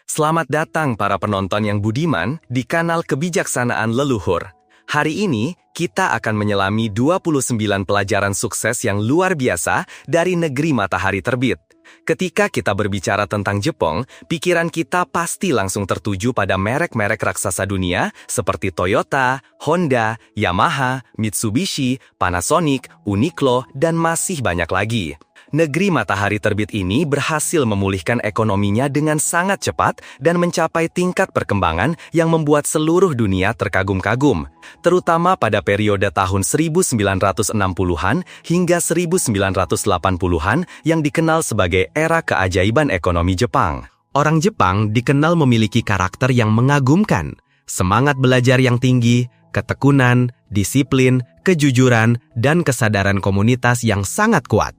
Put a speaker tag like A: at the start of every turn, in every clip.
A: Selamat datang para penonton yang budiman di kanal Kebijaksanaan Leluhur. Hari ini, kita akan menyelami 29 pelajaran sukses yang luar biasa dari negeri matahari terbit. Ketika kita berbicara tentang Jepang, pikiran kita pasti langsung tertuju pada merek-merek raksasa dunia seperti Toyota, Honda, Yamaha, Mitsubishi, Panasonic, Uniqlo, dan masih banyak lagi. Negeri matahari terbit ini berhasil memulihkan ekonominya dengan sangat cepat dan mencapai tingkat perkembangan yang membuat seluruh dunia terkagum-kagum, terutama pada periode tahun 1960-an hingga 1980-an yang dikenal sebagai era keajaiban ekonomi Jepang. Orang Jepang dikenal memiliki karakter yang mengagumkan, semangat belajar yang tinggi, ketekunan, disiplin, kejujuran, dan kesadaran komunitas yang sangat kuat.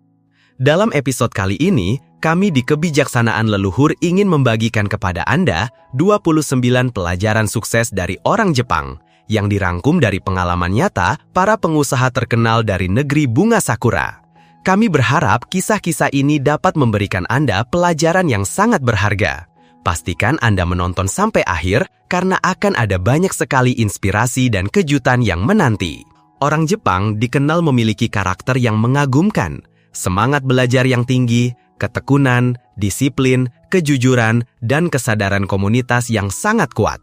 A: Dalam episode kali ini, kami di Kebijaksanaan Leluhur ingin membagikan kepada Anda 29 pelajaran sukses dari orang Jepang yang dirangkum dari pengalaman nyata para pengusaha terkenal dari negeri bunga sakura. Kami berharap kisah-kisah ini dapat memberikan Anda pelajaran yang sangat berharga. Pastikan Anda menonton sampai akhir karena akan ada banyak sekali inspirasi dan kejutan yang menanti. Orang Jepang dikenal memiliki karakter yang mengagumkan, semangat belajar yang tinggi, ketekunan, disiplin, kejujuran, dan kesadaran komunitas yang sangat kuat.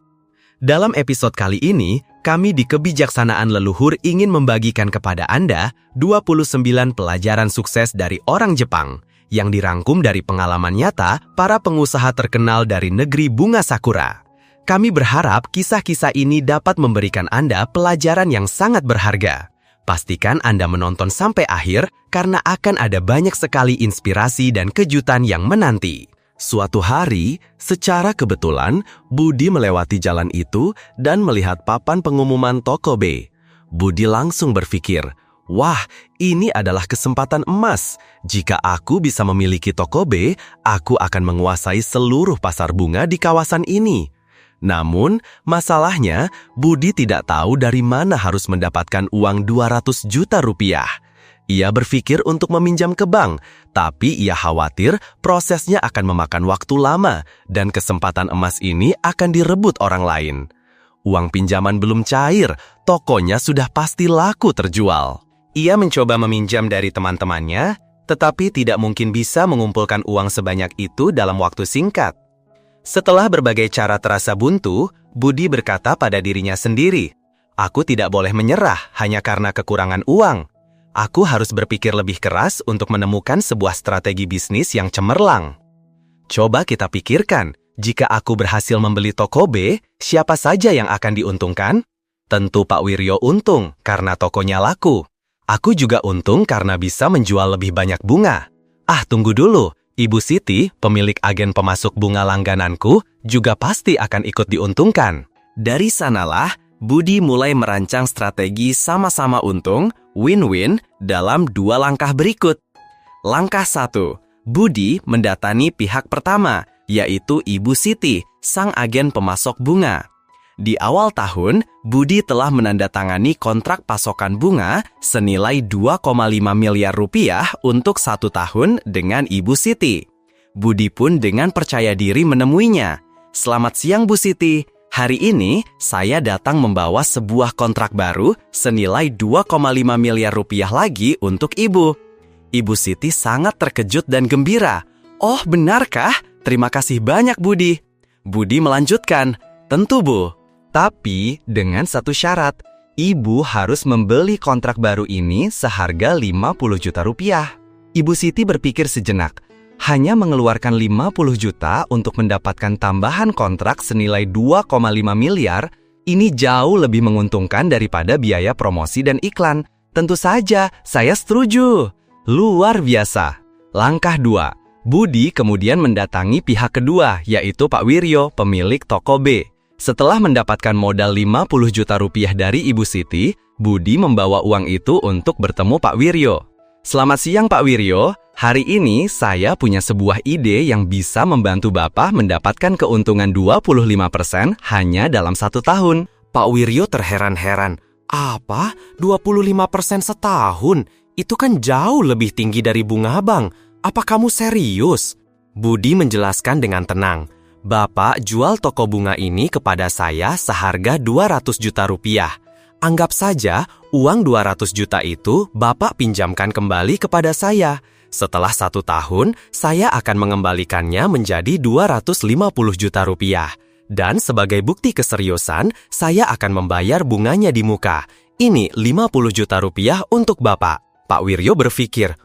A: Dalam episode kali ini, kami di Kebijaksanaan Leluhur ingin membagikan kepada Anda 29 pelajaran sukses dari orang Jepang yang dirangkum dari pengalaman nyata para pengusaha terkenal dari negeri bunga sakura. Kami berharap kisah-kisah ini dapat memberikan Anda pelajaran yang sangat berharga. Pastikan Anda menonton sampai akhir karena akan ada banyak sekali inspirasi dan kejutan yang menanti. Suatu hari, secara kebetulan, Budi melewati jalan itu dan melihat papan pengumuman toko B. Budi langsung berpikir, "Wah, ini adalah kesempatan emas. Jika aku bisa memiliki toko B, aku akan menguasai seluruh pasar bunga di kawasan ini." Namun, masalahnya, Budi tidak tahu dari mana harus mendapatkan uang 200 juta rupiah. Ia berpikir untuk meminjam ke bank, tapi ia khawatir prosesnya akan memakan waktu lama dan kesempatan emas ini akan direbut orang lain. Uang pinjaman belum cair, tokonya sudah pasti laku terjual. Ia mencoba meminjam dari teman-temannya, tetapi tidak mungkin bisa mengumpulkan uang sebanyak itu dalam waktu singkat. Setelah berbagai cara terasa buntu, Budi berkata pada dirinya sendiri, "Aku tidak boleh menyerah hanya karena kekurangan uang. Aku harus berpikir lebih keras untuk menemukan sebuah strategi bisnis yang cemerlang." Coba kita pikirkan, jika aku berhasil membeli toko B, siapa saja yang akan diuntungkan? Tentu Pak Wiryo untung karena tokonya laku. Aku juga untung karena bisa menjual lebih banyak bunga. Tunggu dulu. Ibu Siti, pemilik agen pemasok bunga langgananku, juga pasti akan ikut diuntungkan. Dari sanalah, Budi mulai merancang strategi sama-sama untung, win-win, dalam 2 langkah berikut. Langkah 1, Budi mendatangi pihak pertama, yaitu Ibu Siti, sang agen pemasok bunga. Di awal tahun, Budi telah menandatangani kontrak pasokan bunga senilai 2,5 miliar rupiah untuk 1 tahun dengan Ibu Siti. Budi pun dengan percaya diri menemuinya. "Selamat siang Bu Siti, hari ini saya datang membawa sebuah kontrak baru senilai 2,5 miliar rupiah lagi untuk Ibu." Ibu Siti sangat terkejut dan gembira. "Oh, benarkah? Terima kasih banyak Budi." Budi melanjutkan, "Tentu Bu. Tapi dengan satu syarat, Ibu harus membeli kontrak baru ini seharga 50 juta rupiah. Ibu Siti berpikir sejenak, hanya mengeluarkan 50 juta untuk mendapatkan tambahan kontrak senilai 2,5 miliar, ini jauh lebih menguntungkan daripada biaya promosi dan iklan. Tentu saja, saya setuju. Luar biasa. Langkah 2, Budi kemudian mendatangi pihak kedua, yaitu Pak Wiryo, pemilik toko B. Setelah mendapatkan modal 50 juta rupiah dari Ibu Siti, Budi membawa uang itu untuk bertemu Pak Wiryo. "Selamat siang Pak Wiryo, hari ini saya punya sebuah ide yang bisa membantu Bapak mendapatkan keuntungan 25% hanya dalam 1 tahun. Pak Wiryo terheran-heran. "Apa? 25% setahun? Itu kan jauh lebih tinggi dari bunga bank. Apa kamu serius?" Budi menjelaskan dengan tenang. Bapak jual toko bunga ini kepada saya seharga 200 juta rupiah. Anggap saja uang 200 juta itu Bapak pinjamkan kembali kepada saya. Setelah 1 tahun, saya akan mengembalikannya menjadi 250 juta rupiah. Dan sebagai bukti keseriusan, saya akan membayar bunganya di muka. Ini 50 juta rupiah untuk Bapak. Pak Wiryo berpikir,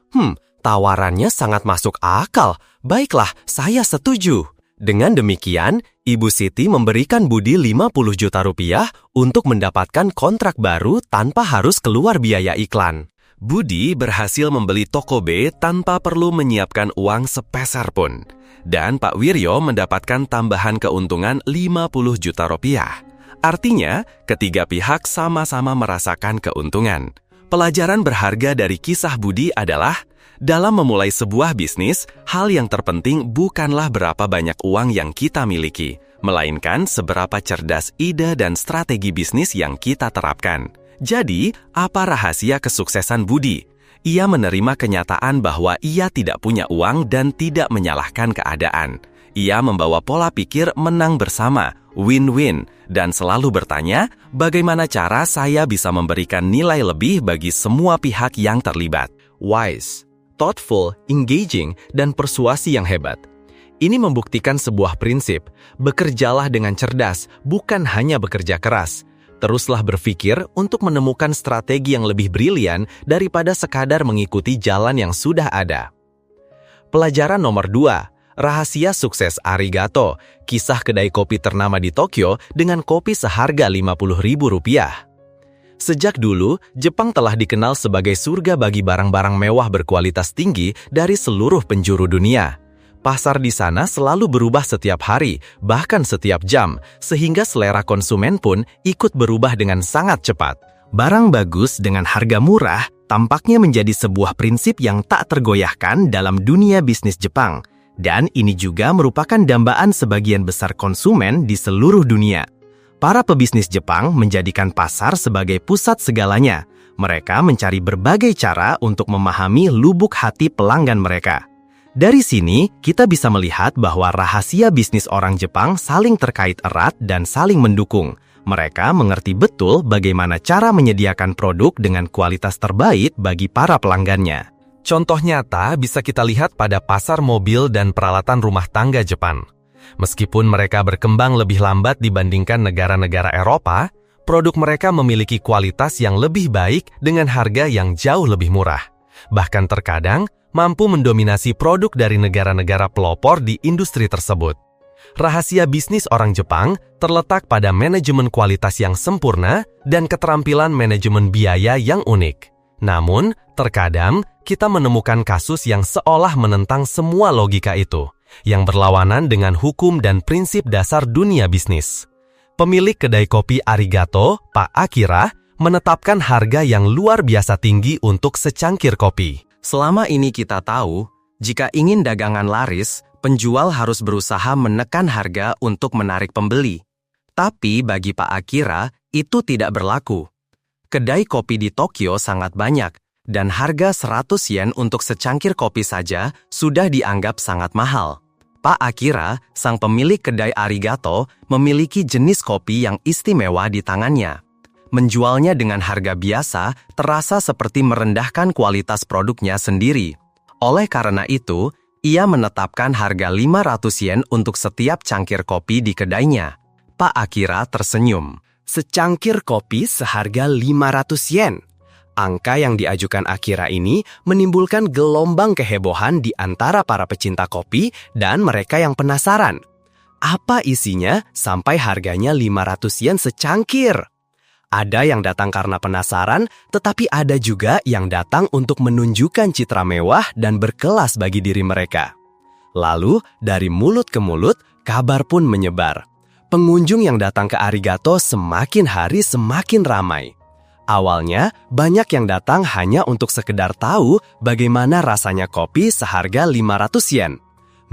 A: tawarannya sangat masuk akal. Baiklah, saya setuju. Dengan demikian, Ibu Siti memberikan Budi 50 juta rupiah untuk mendapatkan kontrak baru tanpa harus keluar biaya iklan. Budi berhasil membeli toko B tanpa perlu menyiapkan uang sepeser pun. Dan Pak Wiryo mendapatkan tambahan keuntungan 50 juta rupiah. Artinya, ketiga pihak sama-sama merasakan keuntungan. Pelajaran berharga dari kisah Budi adalah, dalam memulai sebuah bisnis, hal yang terpenting bukanlah berapa banyak uang yang kita miliki, melainkan seberapa cerdas ide dan strategi bisnis yang kita terapkan. Jadi, apa rahasia kesuksesan Budi? Ia menerima kenyataan bahwa ia tidak punya uang dan tidak menyalahkan keadaan. Ia membawa pola pikir menang bersama, win-win, dan selalu bertanya, bagaimana cara saya bisa memberikan nilai lebih bagi semua pihak yang terlibat. Wise, thoughtful, engaging, dan persuasi yang hebat. Ini membuktikan sebuah prinsip, bekerjalah dengan cerdas, bukan hanya bekerja keras. Teruslah berpikir untuk menemukan strategi yang lebih brilian daripada sekadar mengikuti jalan yang sudah ada. Pelajaran nomor 2, rahasia sukses Arigato, kisah kedai kopi ternama di Tokyo dengan kopi seharga Rp50.000. Sejak dulu, Jepang telah dikenal sebagai surga bagi barang-barang mewah berkualitas tinggi dari seluruh penjuru dunia. Pasar di sana selalu berubah setiap hari, bahkan setiap jam, sehingga selera konsumen pun ikut berubah dengan sangat cepat. Barang bagus dengan harga murah tampaknya menjadi sebuah prinsip yang tak tergoyahkan dalam dunia bisnis Jepang. Dan ini juga merupakan dambaan sebagian besar konsumen di seluruh dunia. Para pebisnis Jepang menjadikan pasar sebagai pusat segalanya. Mereka mencari berbagai cara untuk memahami lubuk hati pelanggan mereka. Dari sini, kita bisa melihat bahwa rahasia bisnis orang Jepang saling terkait erat dan saling mendukung. Mereka mengerti betul bagaimana cara menyediakan produk dengan kualitas terbaik bagi para pelanggannya. Contoh nyata bisa kita lihat pada pasar mobil dan peralatan rumah tangga Jepang. Meskipun mereka berkembang lebih lambat dibandingkan negara-negara Eropa, produk mereka memiliki kualitas yang lebih baik dengan harga yang jauh lebih murah. Bahkan terkadang, mampu mendominasi produk dari negara-negara pelopor di industri tersebut. Rahasia bisnis orang Jepang terletak pada manajemen kualitas yang sempurna dan keterampilan manajemen biaya yang unik. Namun, terkadang kita menemukan kasus yang seolah menentang semua logika itu, yang berlawanan dengan hukum dan prinsip dasar dunia bisnis. Pemilik kedai kopi Arigato, Pak Akira, menetapkan harga yang luar biasa tinggi untuk secangkir kopi. Selama ini kita tahu, jika ingin dagangan laris, penjual harus berusaha menekan harga untuk menarik pembeli. Tapi bagi Pak Akira, itu tidak berlaku. Kedai kopi di Tokyo sangat banyak, dan harga 100 yen untuk secangkir kopi saja sudah dianggap sangat mahal. Pak Akira, sang pemilik kedai Arigato, memiliki jenis kopi yang istimewa di tangannya. Menjualnya dengan harga biasa terasa seperti merendahkan kualitas produknya sendiri. Oleh karena itu, ia menetapkan harga 500 yen untuk setiap cangkir kopi di kedainya. Pak Akira tersenyum. Secangkir kopi seharga 500 yen. Angka yang diajukan Akira ini menimbulkan gelombang kehebohan di antara para pecinta kopi dan mereka yang penasaran. Apa isinya sampai harganya 500 yen secangkir? Ada yang datang karena penasaran, tetapi ada juga yang datang untuk menunjukkan citra mewah dan berkelas bagi diri mereka. Lalu, dari mulut ke mulut, kabar pun menyebar. Pengunjung yang datang ke Arigato semakin hari semakin ramai. Awalnya, banyak yang datang hanya untuk sekedar tahu bagaimana rasanya kopi seharga 500 yen.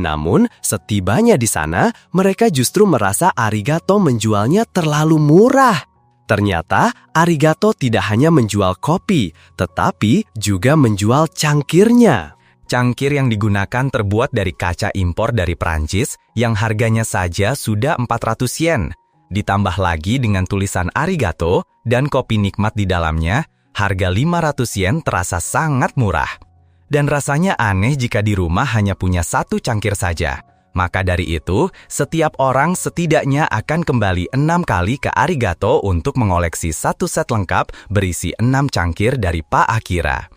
A: Namun, setibanya di sana, mereka justru merasa Arigato menjualnya terlalu murah. Ternyata, Arigato tidak hanya menjual kopi, tetapi juga menjual cangkirnya. Cangkir yang digunakan terbuat dari kaca impor dari Prancis yang harganya saja sudah 400 yen. Ditambah lagi dengan tulisan arigato dan kopi nikmat di dalamnya, harga 500 yen terasa sangat murah. Dan rasanya aneh jika di rumah hanya punya satu cangkir saja. Maka dari itu, setiap orang setidaknya akan kembali 6 kali ke Arigato untuk mengoleksi satu set lengkap berisi 6 cangkir dari Pak Akira.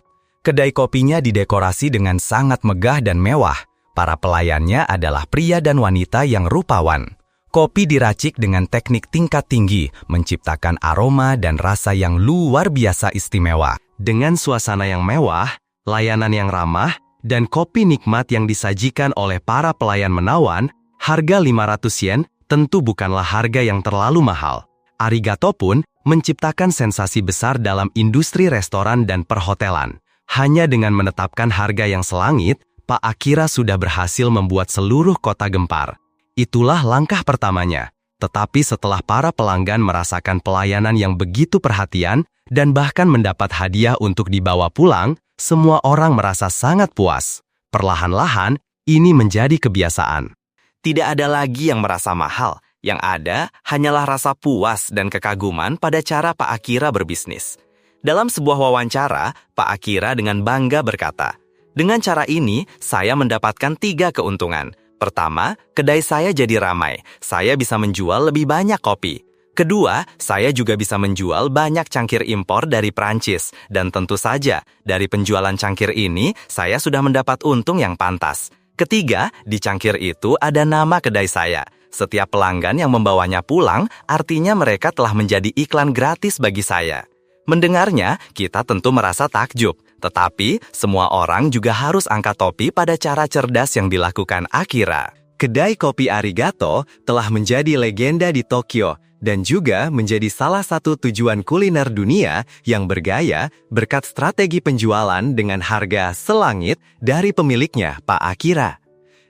A: Kedai kopinya didekorasi dengan sangat megah dan mewah. Para pelayannya adalah pria dan wanita yang rupawan. Kopi diracik dengan teknik tingkat tinggi, menciptakan aroma dan rasa yang luar biasa istimewa. Dengan suasana yang mewah, layanan yang ramah, dan kopi nikmat yang disajikan oleh para pelayan menawan, harga 500 yen tentu bukanlah harga yang terlalu mahal. Arigato pun menciptakan sensasi besar dalam industri restoran dan perhotelan. Hanya dengan menetapkan harga yang selangit, Pak Akira sudah berhasil membuat seluruh kota gempar. Itulah langkah pertamanya. Tetapi setelah para pelanggan merasakan pelayanan yang begitu perhatian dan bahkan mendapat hadiah untuk dibawa pulang, semua orang merasa sangat puas. Perlahan-lahan, ini menjadi kebiasaan. Tidak ada lagi yang merasa mahal. Yang ada hanyalah rasa puas dan kekaguman pada cara Pak Akira berbisnis. Dalam sebuah wawancara, Pak Akira dengan bangga berkata, "Dengan cara ini, saya mendapatkan 3 keuntungan. Pertama, kedai saya jadi ramai. Saya bisa menjual lebih banyak kopi. Kedua, saya juga bisa menjual banyak cangkir impor dari Prancis. Dan tentu saja, dari penjualan cangkir ini, saya sudah mendapat untung yang pantas. Ketiga, di cangkir itu ada nama kedai saya. Setiap pelanggan yang membawanya pulang, artinya mereka telah menjadi iklan gratis bagi saya." Mendengarnya, kita tentu merasa takjub. Tetapi, semua orang juga harus angkat topi pada cara cerdas yang dilakukan Akira. Kedai kopi Arigato telah menjadi legenda di Tokyo dan juga menjadi salah satu tujuan kuliner dunia yang bergaya berkat strategi penjualan dengan harga selangit dari pemiliknya, Pak Akira.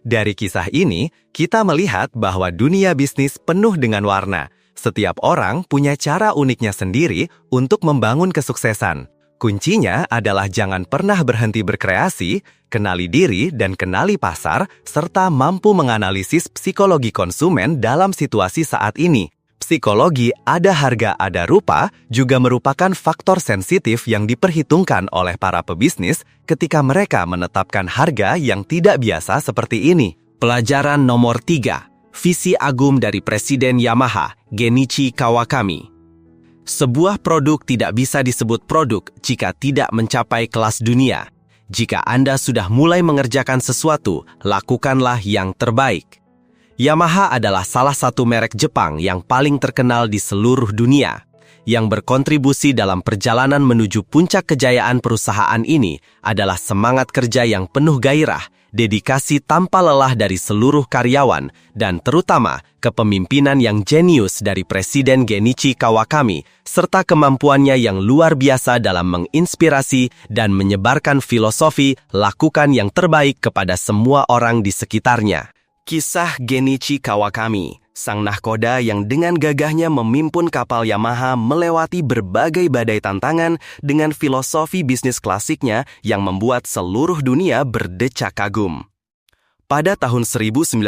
A: Dari kisah ini, kita melihat bahwa dunia bisnis penuh dengan warna. Setiap orang punya cara uniknya sendiri untuk membangun kesuksesan. Kuncinya adalah jangan pernah berhenti berkreasi, kenali diri dan kenali pasar, serta mampu menganalisis psikologi konsumen dalam situasi saat ini. Psikologi ada harga ada rupa juga merupakan faktor sensitif yang diperhitungkan oleh para pebisnis ketika mereka menetapkan harga yang tidak biasa seperti ini. Pelajaran nomor 3. Visi agung dari Presiden Yamaha, Genichi Kawakami. Sebuah produk tidak bisa disebut produk jika tidak mencapai kelas dunia. Jika Anda sudah mulai mengerjakan sesuatu, lakukanlah yang terbaik. Yamaha adalah salah satu merek Jepang yang paling terkenal di seluruh dunia. Yang berkontribusi dalam perjalanan menuju puncak kejayaan perusahaan ini adalah semangat kerja yang penuh gairah, dedikasi tanpa lelah dari seluruh karyawan, dan terutama kepemimpinan yang jenius dari Presiden Genichi Kawakami, serta kemampuannya yang luar biasa dalam menginspirasi dan menyebarkan filosofi lakukan yang terbaik kepada semua orang di sekitarnya. Kisah Genichi Kawakami, sang nahkoda yang dengan gagahnya memimpin kapal Yamaha melewati berbagai badai tantangan dengan filosofi bisnis klasiknya yang membuat seluruh dunia berdecak kagum. Pada tahun 1950,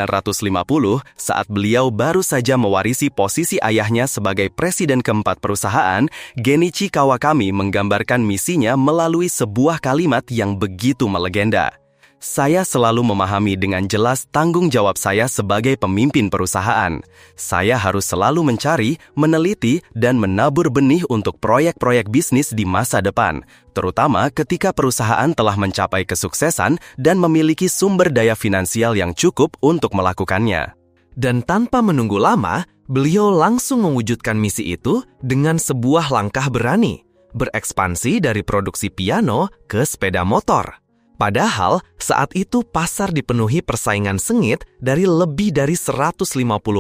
A: saat beliau baru saja mewarisi posisi ayahnya sebagai presiden keempat perusahaan, Genichi Kawakami menggambarkan misinya melalui sebuah kalimat yang begitu melegenda. Saya selalu memahami dengan jelas tanggung jawab saya sebagai pemimpin perusahaan. Saya harus selalu mencari, meneliti, dan menabur benih untuk proyek-proyek bisnis di masa depan, terutama ketika perusahaan telah mencapai kesuksesan dan memiliki sumber daya finansial yang cukup untuk melakukannya. Dan tanpa menunggu lama, beliau langsung mewujudkan misi itu dengan sebuah langkah berani, berekspansi dari produksi piano ke sepeda motor. Padahal, saat itu pasar dipenuhi persaingan sengit dari lebih dari 150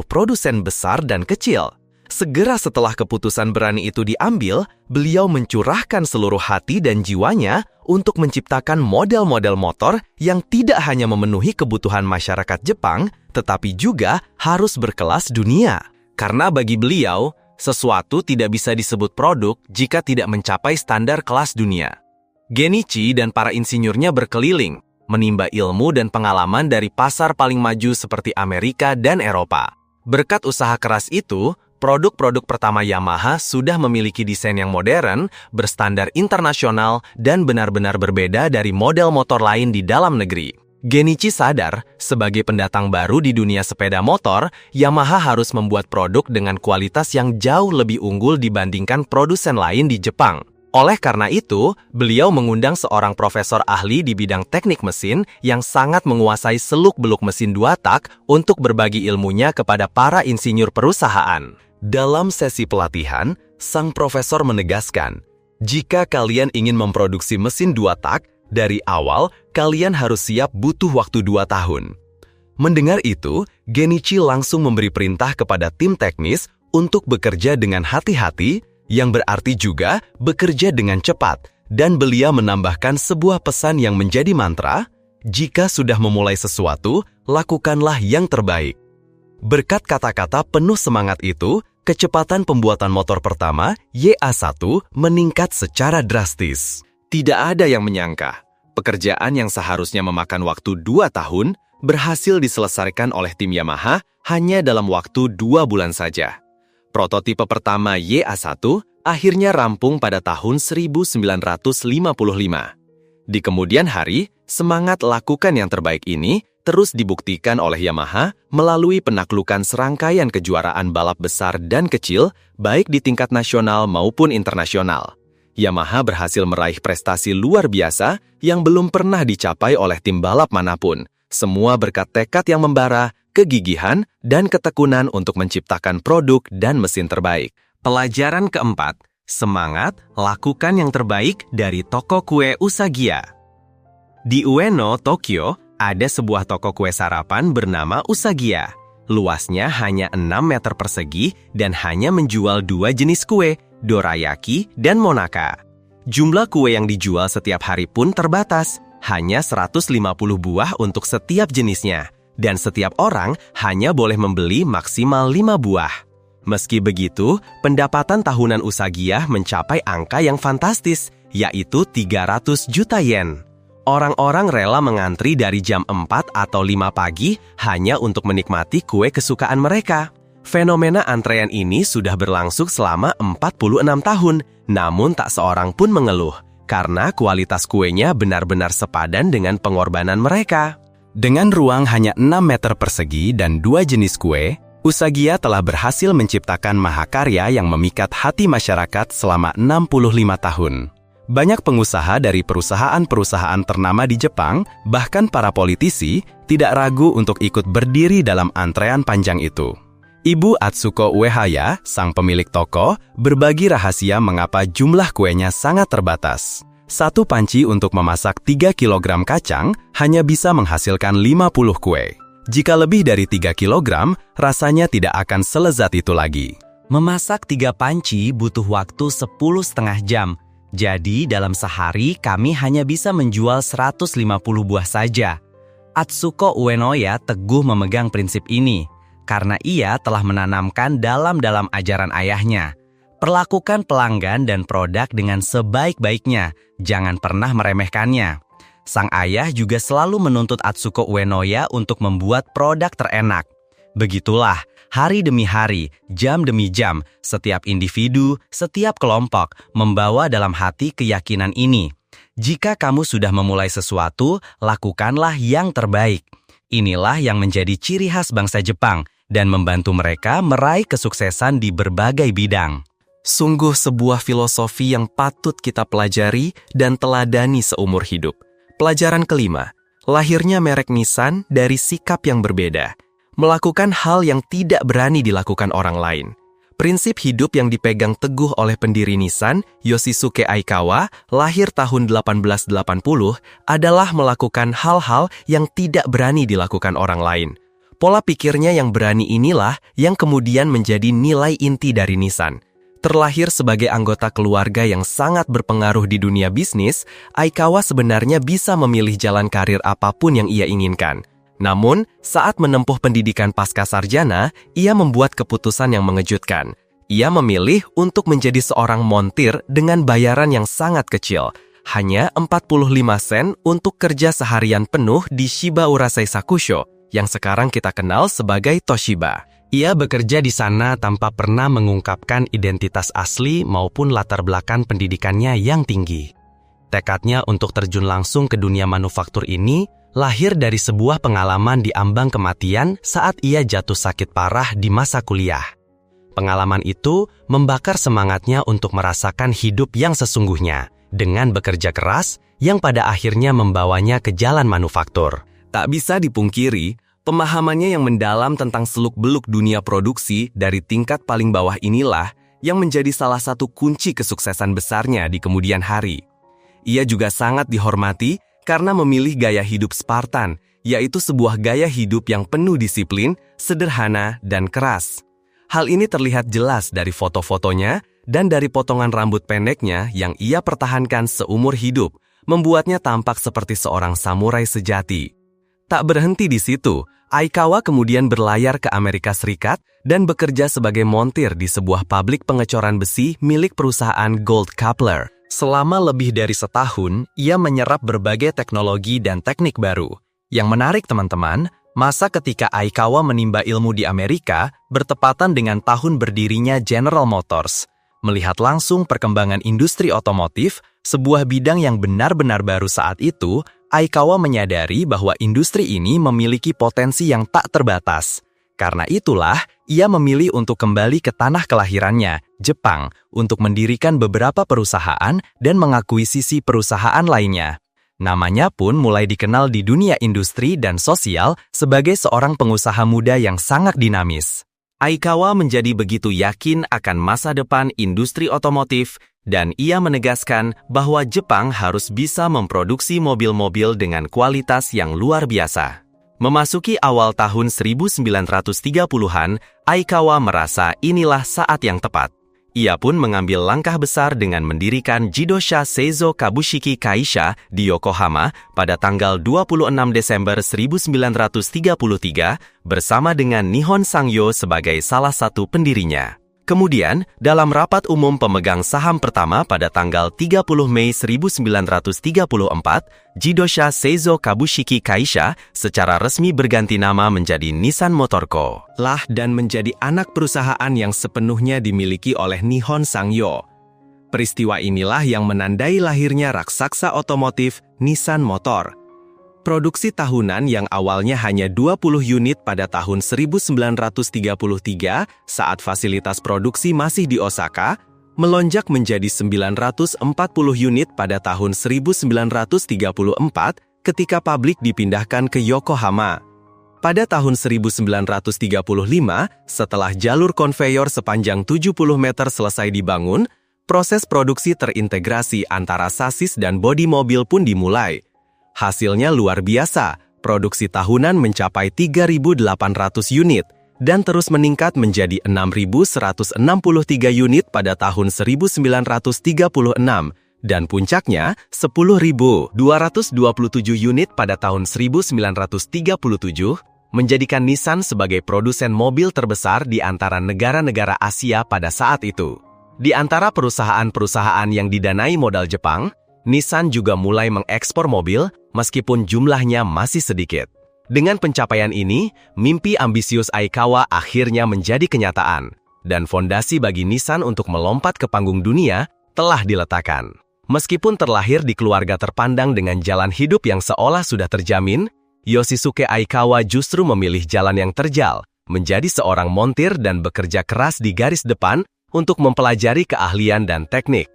A: produsen besar dan kecil. Segera setelah keputusan berani itu diambil, beliau mencurahkan seluruh hati dan jiwanya untuk menciptakan model-model motor yang tidak hanya memenuhi kebutuhan masyarakat Jepang, tetapi juga harus berkelas dunia. Karena bagi beliau, sesuatu tidak bisa disebut produk jika tidak mencapai standar kelas dunia. Genichi dan para insinyurnya berkeliling, menimba ilmu dan pengalaman dari pasar paling maju seperti Amerika dan Eropa. Berkat usaha keras itu, produk-produk pertama Yamaha sudah memiliki desain yang modern, berstandar internasional, dan benar-benar berbeda dari model motor lain di dalam negeri. Genichi sadar, sebagai pendatang baru di dunia sepeda motor, Yamaha harus membuat produk dengan kualitas yang jauh lebih unggul dibandingkan produsen lain di Jepang. Oleh karena itu, beliau mengundang seorang profesor ahli di bidang teknik mesin yang sangat menguasai seluk-beluk mesin dua tak untuk berbagi ilmunya kepada para insinyur perusahaan. Dalam sesi pelatihan, sang profesor menegaskan, jika kalian ingin memproduksi mesin dua tak, dari awal, kalian harus siap butuh waktu 2 tahun. Mendengar itu, Genichi langsung memberi perintah kepada tim teknis untuk bekerja dengan hati-hati, yang berarti juga bekerja dengan cepat, dan beliau menambahkan sebuah pesan yang menjadi mantra, jika sudah memulai sesuatu, lakukanlah yang terbaik. Berkat kata-kata penuh semangat itu, kecepatan pembuatan motor pertama, YA1, meningkat secara drastis. Tidak ada yang menyangka, pekerjaan yang seharusnya memakan waktu 2 tahun berhasil diselesaikan oleh tim Yamaha hanya dalam waktu 2 bulan saja. Prototipe pertama YA1 akhirnya rampung pada tahun 1955. Di kemudian hari, semangat lakukan yang terbaik ini terus dibuktikan oleh Yamaha melalui penaklukan serangkaian kejuaraan balap besar dan kecil, baik di tingkat nasional maupun internasional. Yamaha berhasil meraih prestasi luar biasa yang belum pernah dicapai oleh tim balap manapun. Semua berkat tekad yang membara, kegigihan, dan ketekunan untuk menciptakan produk dan mesin terbaik. Pelajaran keempat, semangat, lakukan yang terbaik dari toko kue Usagiya. Di Ueno, Tokyo, ada sebuah toko kue sarapan bernama Usagiya. Luasnya hanya 6 meter persegi dan hanya menjual 2 jenis kue, dorayaki dan monaka. Jumlah kue yang dijual setiap hari pun terbatas, hanya 150 buah untuk setiap jenisnya, dan setiap orang hanya boleh membeli maksimal 5 buah. Meski begitu, pendapatan tahunan Usagiya mencapai angka yang fantastis, yaitu 300 juta yen. Orang-orang rela mengantri dari jam 4 atau 5 pagi hanya untuk menikmati kue kesukaan mereka. Fenomena antrean ini sudah berlangsung selama 46 tahun, namun tak seorang pun mengeluh, karena kualitas kuenya benar-benar sepadan dengan pengorbanan mereka. Dengan ruang hanya 6 meter persegi dan 2 jenis kue, Usagiya telah berhasil menciptakan mahakarya yang memikat hati masyarakat selama 65 tahun. Banyak pengusaha dari perusahaan-perusahaan ternama di Jepang, bahkan para politisi, tidak ragu untuk ikut berdiri dalam antrean panjang itu. Ibu Atsuko Uehaya, sang pemilik toko, berbagi rahasia mengapa jumlah kuenya sangat terbatas. Satu panci untuk memasak 3 kg kacang hanya bisa menghasilkan 50 kue. Jika lebih dari 3 kg, rasanya tidak akan selezat itu lagi. Memasak 3 panci butuh waktu 10,5 jam. Jadi, dalam sehari kami hanya bisa menjual 150 buah saja. Atsuko Uenoya teguh memegang prinsip ini, karena ia telah menanamkan dalam ajaran ayahnya. Perlakukan pelanggan dan produk dengan sebaik-baiknya, jangan pernah meremehkannya. Sang ayah juga selalu menuntut Atsuko Uenoya untuk membuat produk terenak. Begitulah, hari demi hari, jam demi jam, setiap individu, setiap kelompok membawa dalam hati keyakinan ini. Jika kamu sudah memulai sesuatu, lakukanlah yang terbaik. Inilah yang menjadi ciri khas bangsa Jepang dan membantu mereka meraih kesuksesan di berbagai bidang. Sungguh sebuah filosofi yang patut kita pelajari dan teladani seumur hidup. Pelajaran kelima, lahirnya merek Nissan dari sikap yang berbeda. Melakukan hal yang tidak berani dilakukan orang lain. Prinsip hidup yang dipegang teguh oleh pendiri Nissan, Yoshisuke Aikawa, lahir tahun 1880, adalah melakukan hal-hal yang tidak berani dilakukan orang lain. Pola pikirnya yang berani inilah yang kemudian menjadi nilai inti dari Nissan. Terlahir sebagai anggota keluarga yang sangat berpengaruh di dunia bisnis, Aikawa sebenarnya bisa memilih jalan karir apapun yang ia inginkan. Namun, saat menempuh pendidikan pasca sarjana, ia membuat keputusan yang mengejutkan. Ia memilih untuk menjadi seorang montir dengan bayaran yang sangat kecil. hanya 45 sen untuk kerja seharian penuh di Shiba Urasei Sakusho, yang sekarang kita kenal sebagai Toshiba. Ia bekerja di sana tanpa pernah mengungkapkan identitas asli maupun latar belakang pendidikannya yang tinggi. Tekadnya untuk terjun langsung ke dunia manufaktur ini lahir dari sebuah pengalaman di ambang kematian saat ia jatuh sakit parah di masa kuliah. Pengalaman itu membakar semangatnya untuk merasakan hidup yang sesungguhnya dengan bekerja keras yang pada akhirnya membawanya ke jalan manufaktur. Tak bisa dipungkiri, pemahamannya yang mendalam tentang seluk-beluk dunia produksi dari tingkat paling bawah inilah yang menjadi salah satu kunci kesuksesan besarnya di kemudian hari. Ia juga sangat dihormati karena memilih gaya hidup Spartan, yaitu sebuah gaya hidup yang penuh disiplin, sederhana, dan keras. Hal ini terlihat jelas dari foto-fotonya dan dari potongan rambut pendeknya yang ia pertahankan seumur hidup, membuatnya tampak seperti seorang samurai sejati. Tak berhenti di situ, Aikawa kemudian berlayar ke Amerika Serikat dan bekerja sebagai montir di sebuah pabrik pengecoran besi milik perusahaan Gold Coupler. Selama lebih dari setahun, ia menyerap berbagai teknologi dan teknik baru. Yang menarik teman-teman, masa ketika Aikawa menimba ilmu di Amerika bertepatan dengan tahun berdirinya General Motors. Melihat langsung perkembangan industri otomotif, sebuah bidang yang benar-benar baru saat itu, Aikawa menyadari bahwa industri ini memiliki potensi yang tak terbatas. Karena itulah, ia memilih untuk kembali ke tanah kelahirannya, Jepang, untuk mendirikan beberapa perusahaan dan mengakuisisi perusahaan lainnya. Namanya pun mulai dikenal di dunia industri dan sosial sebagai seorang pengusaha muda yang sangat dinamis. Aikawa menjadi begitu yakin akan masa depan industri otomotif dan ia menegaskan bahwa Jepang harus bisa memproduksi mobil-mobil dengan kualitas yang luar biasa. Memasuki awal tahun 1930-an, Aikawa merasa inilah saat yang tepat. Ia pun mengambil langkah besar dengan mendirikan Jidosha Seizo Kabushiki Kaisha di Yokohama pada tanggal 26 Desember 1933 bersama dengan Nihon Sangyo sebagai salah satu pendirinya. Kemudian, dalam rapat umum pemegang saham pertama pada tanggal 30 Mei 1934, Jidosha Seizo Kabushiki Kaisha secara resmi berganti nama menjadi Nissan Motor Co. Dan menjadi anak perusahaan yang sepenuhnya dimiliki oleh Nihon Sangyo. Peristiwa inilah yang menandai lahirnya raksasa otomotif Nissan Motor. Produksi tahunan yang awalnya hanya 20 unit pada tahun 1933 saat fasilitas produksi masih di Osaka, melonjak menjadi 940 unit pada tahun 1934 ketika pabrik dipindahkan ke Yokohama. Pada tahun 1935, setelah jalur konveyor sepanjang 70 meter selesai dibangun, proses produksi terintegrasi antara sasis dan bodi mobil pun dimulai. Hasilnya luar biasa, produksi tahunan mencapai 3.800 unit dan terus meningkat menjadi 6.163 unit pada tahun 1936 dan puncaknya 10.227 unit pada tahun 1937 menjadikan Nissan sebagai produsen mobil terbesar di antara negara-negara Asia pada saat itu. Di antara perusahaan-perusahaan yang didanai modal Jepang, Nissan juga mulai mengekspor mobil meskipun jumlahnya masih sedikit. Dengan pencapaian ini, mimpi ambisius Aikawa akhirnya menjadi kenyataan, dan fondasi bagi Nissan untuk melompat ke panggung dunia telah diletakkan. Meskipun terlahir di keluarga terpandang dengan jalan hidup yang seolah sudah terjamin, Yoshisuke Aikawa justru memilih jalan yang terjal, menjadi seorang montir dan bekerja keras di garis depan untuk mempelajari keahlian dan teknik.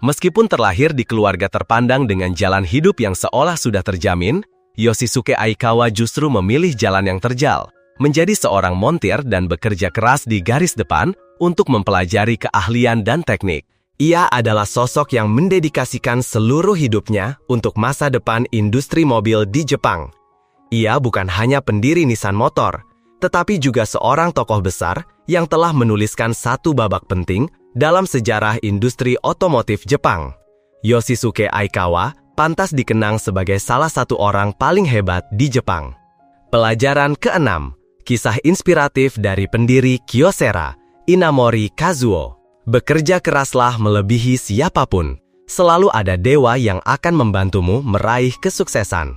A: Meskipun terlahir di keluarga terpandang dengan jalan hidup yang seolah sudah terjamin, Yoshisuke Aikawa justru memilih jalan yang terjal, menjadi seorang montir dan bekerja keras di garis depan untuk mempelajari keahlian dan teknik. Ia adalah sosok yang mendedikasikan seluruh hidupnya untuk masa depan industri mobil di Jepang. Ia bukan hanya pendiri Nissan Motor, tetapi juga seorang tokoh besar yang telah menuliskan satu babak penting dalam sejarah industri otomotif Jepang. Yoshisuke Aikawa pantas dikenang sebagai salah satu orang paling hebat di Jepang. Pelajaran ke-6, kisah inspiratif dari pendiri Kyocera, Inamori Kazuo. Bekerja keraslah melebihi siapapun. Selalu ada dewa yang akan membantumu meraih kesuksesan.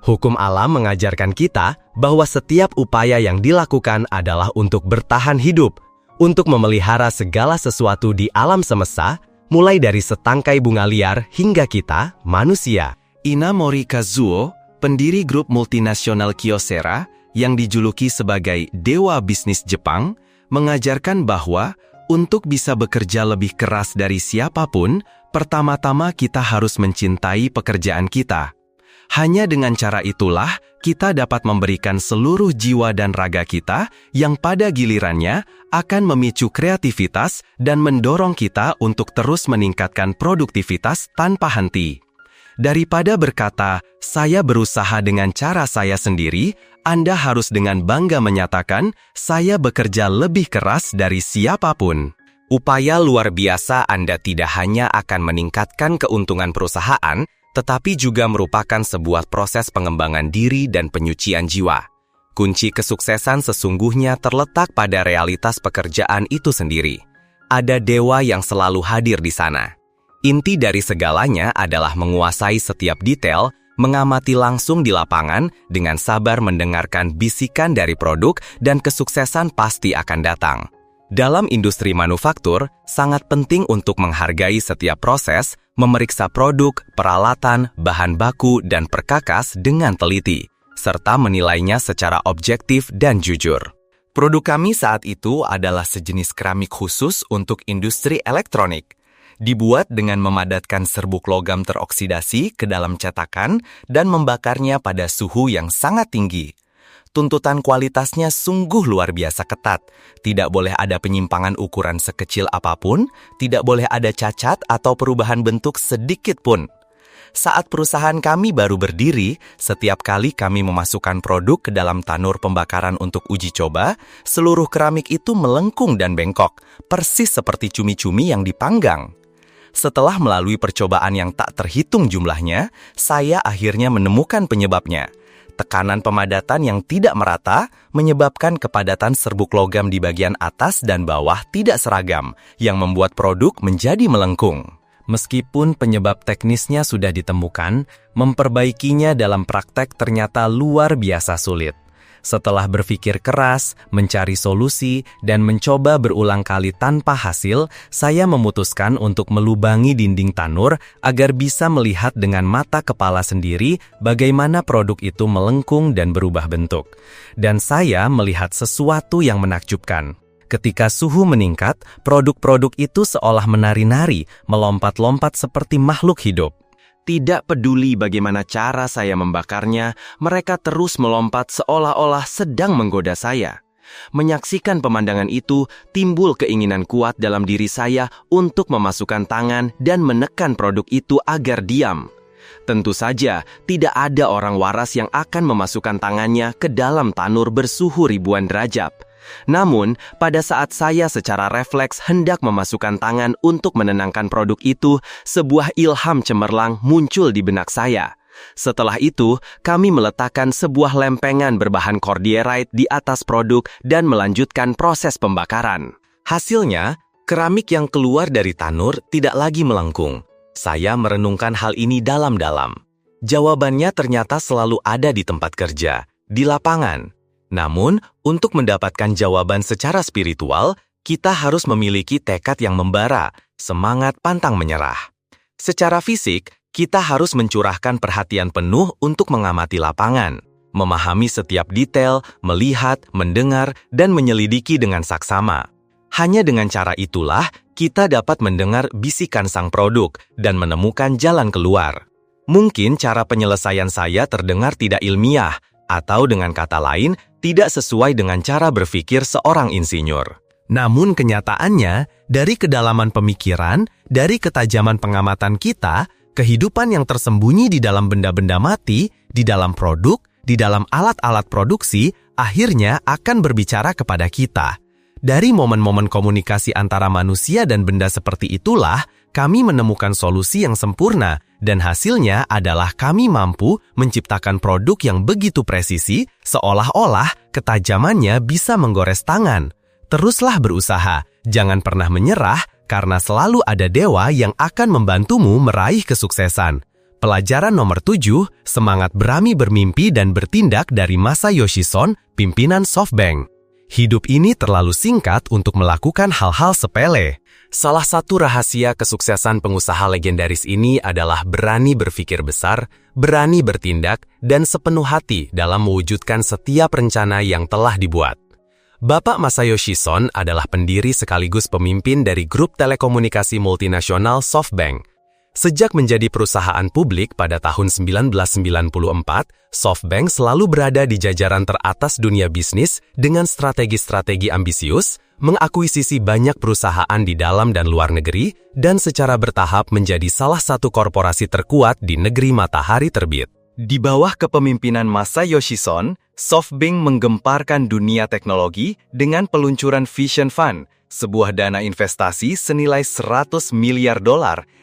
A: Hukum alam mengajarkan kita bahwa setiap upaya yang dilakukan adalah untuk bertahan hidup, untuk memelihara segala sesuatu di alam semesta, mulai dari setangkai bunga liar hingga kita, manusia. Inamori Kazuo, pendiri grup multinasional Kyocera, yang dijuluki sebagai Dewa Bisnis Jepang, mengajarkan bahwa untuk bisa bekerja lebih keras dari siapapun, pertama-tama kita harus mencintai pekerjaan kita. Hanya dengan cara itulah kita dapat memberikan seluruh jiwa dan raga kita yang pada gilirannya akan memicu kreativitas dan mendorong kita untuk terus meningkatkan produktivitas tanpa henti. Daripada berkata, "Saya berusaha dengan cara saya sendiri," Anda harus dengan bangga menyatakan, "Saya bekerja lebih keras dari siapapun." Upaya luar biasa Anda tidak hanya akan meningkatkan keuntungan perusahaan, tetapi juga merupakan sebuah proses pengembangan diri dan penyucian jiwa. Kunci kesuksesan sesungguhnya terletak pada realitas pekerjaan itu sendiri. Ada dewa yang selalu hadir di sana. Inti dari segalanya adalah menguasai setiap detail, mengamati langsung di lapangan, dengan sabar mendengarkan bisikan dari produk, dan kesuksesan pasti akan datang. Dalam industri manufaktur, sangat penting untuk menghargai setiap proses, memeriksa produk, peralatan, bahan baku, dan perkakas dengan teliti, serta menilainya secara objektif dan jujur. Produk kami saat itu adalah sejenis keramik khusus untuk industri elektronik. Dibuat dengan memadatkan serbuk logam teroksidasi ke dalam cetakan dan membakarnya pada suhu yang sangat tinggi. Tuntutan kualitasnya sungguh luar biasa ketat. Tidak boleh ada penyimpangan ukuran sekecil apapun, tidak boleh ada cacat atau perubahan bentuk sedikit pun. Saat perusahaan kami baru berdiri, setiap kali kami memasukkan produk ke dalam tanur pembakaran untuk uji coba, seluruh keramik itu melengkung dan bengkok, persis seperti cumi-cumi yang dipanggang. Setelah melalui percobaan yang tak terhitung jumlahnya, saya akhirnya menemukan penyebabnya. Tekanan pemadatan yang tidak merata menyebabkan kepadatan serbuk logam di bagian atas dan bawah tidak seragam, yang membuat produk menjadi melengkung. Meskipun penyebab teknisnya sudah ditemukan, memperbaikinya dalam praktek ternyata luar biasa sulit. Setelah berpikir keras, mencari solusi, dan mencoba berulang kali tanpa hasil, saya memutuskan untuk melubangi dinding tanur agar bisa melihat dengan mata kepala sendiri bagaimana produk itu melengkung dan berubah bentuk. Dan saya melihat sesuatu yang menakjubkan. Ketika suhu meningkat, produk-produk itu seolah menari-nari, melompat-lompat seperti makhluk hidup. Tidak peduli bagaimana cara saya membakarnya, mereka terus melompat seolah-olah sedang menggoda saya. Menyaksikan pemandangan itu, timbul keinginan kuat dalam diri saya untuk memasukkan tangan dan menekan produk itu agar diam. Tentu saja, tidak ada orang waras yang akan memasukkan tangannya ke dalam tanur bersuhu ribuan derajat. Namun, pada saat saya secara refleks hendak memasukkan tangan untuk menenangkan produk itu, sebuah ilham cemerlang muncul di benak saya. Setelah itu, kami meletakkan sebuah lempengan berbahan cordierite di atas produk dan melanjutkan proses pembakaran. Hasilnya, keramik yang keluar dari tanur tidak lagi melengkung. Saya merenungkan hal ini dalam-dalam. Jawabannya ternyata selalu ada di tempat kerja, di lapangan. Namun, untuk mendapatkan jawaban secara spiritual, kita harus memiliki tekad yang membara, semangat pantang menyerah. Secara fisik, kita harus mencurahkan perhatian penuh untuk mengamati lapangan, memahami setiap detail, melihat, mendengar, dan menyelidiki dengan saksama. Hanya dengan cara itulah, kita dapat mendengar bisikan sang produk dan menemukan jalan keluar. Mungkin cara penyelesaian saya terdengar tidak ilmiah, atau dengan kata lain, tidak sesuai dengan cara berpikir seorang insinyur. Namun kenyataannya, dari kedalaman pemikiran, dari ketajaman pengamatan kita, kehidupan yang tersembunyi di dalam benda-benda mati, di dalam produk, di dalam alat-alat produksi, akhirnya akan berbicara kepada kita. Dari momen-momen komunikasi antara manusia dan benda seperti itulah, kami menemukan solusi yang sempurna, dan hasilnya adalah kami mampu menciptakan produk yang begitu presisi, seolah-olah ketajamannya bisa menggores tangan. Teruslah berusaha, jangan pernah menyerah, karena selalu ada dewa yang akan membantumu meraih kesuksesan. Pelajaran nomor 7, semangat berani bermimpi dan bertindak dari Masayoshi Son, pimpinan SoftBank. Hidup ini terlalu singkat untuk melakukan hal-hal sepele. Salah satu rahasia kesuksesan pengusaha legendaris ini adalah berani berpikir besar, berani bertindak, dan sepenuh hati dalam mewujudkan setiap rencana yang telah dibuat. Bapak Masayoshi Son adalah pendiri sekaligus pemimpin dari grup telekomunikasi multinasional SoftBank. Sejak menjadi perusahaan publik pada tahun 1994, SoftBank selalu berada di jajaran teratas dunia bisnis dengan strategi-strategi ambisius, mengakuisisi banyak perusahaan di dalam dan luar negeri, dan secara bertahap menjadi salah satu korporasi terkuat di negeri matahari terbit. Di bawah kepemimpinan Masayoshi Son, SoftBank menggemparkan dunia teknologi dengan peluncuran Vision Fund, sebuah dana investasi senilai $100 miliar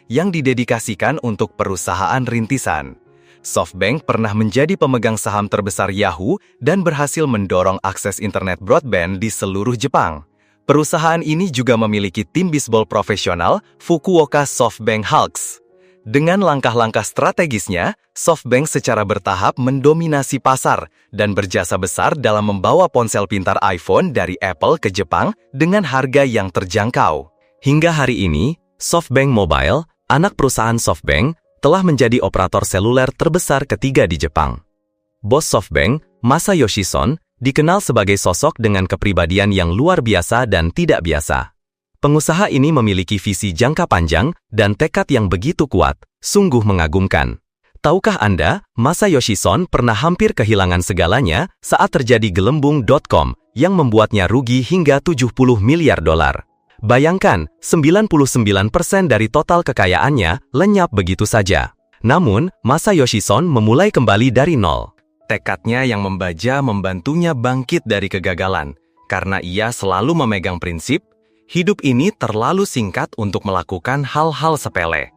A: yang didedikasikan untuk perusahaan rintisan. SoftBank pernah menjadi pemegang saham terbesar Yahoo dan berhasil mendorong akses internet broadband di seluruh Jepang. Perusahaan ini juga memiliki tim bisbol profesional Fukuoka SoftBank Hawks. Dengan langkah-langkah strategisnya, SoftBank secara bertahap mendominasi pasar dan berjasa besar dalam membawa ponsel pintar iPhone dari Apple ke Jepang dengan harga yang terjangkau. Hingga hari ini, SoftBank Mobile, anak perusahaan SoftBank, telah menjadi operator seluler terbesar ketiga di Jepang. Bos SoftBank, Masayoshi Son, dikenal sebagai sosok dengan kepribadian yang luar biasa dan tidak biasa. Pengusaha ini memiliki visi jangka panjang dan tekad yang begitu kuat, sungguh mengagumkan. Tahukah Anda, Masayoshi Son pernah hampir kehilangan segalanya saat terjadi gelembung.com yang membuatnya rugi hingga $70 miliar. Bayangkan, 99% dari total kekayaannya lenyap begitu saja. Namun, Masayoshi Son memulai kembali dari nol. Tekadnya yang membaja membantunya bangkit dari kegagalan, karena ia selalu memegang prinsip, hidup ini terlalu singkat untuk melakukan hal-hal sepele.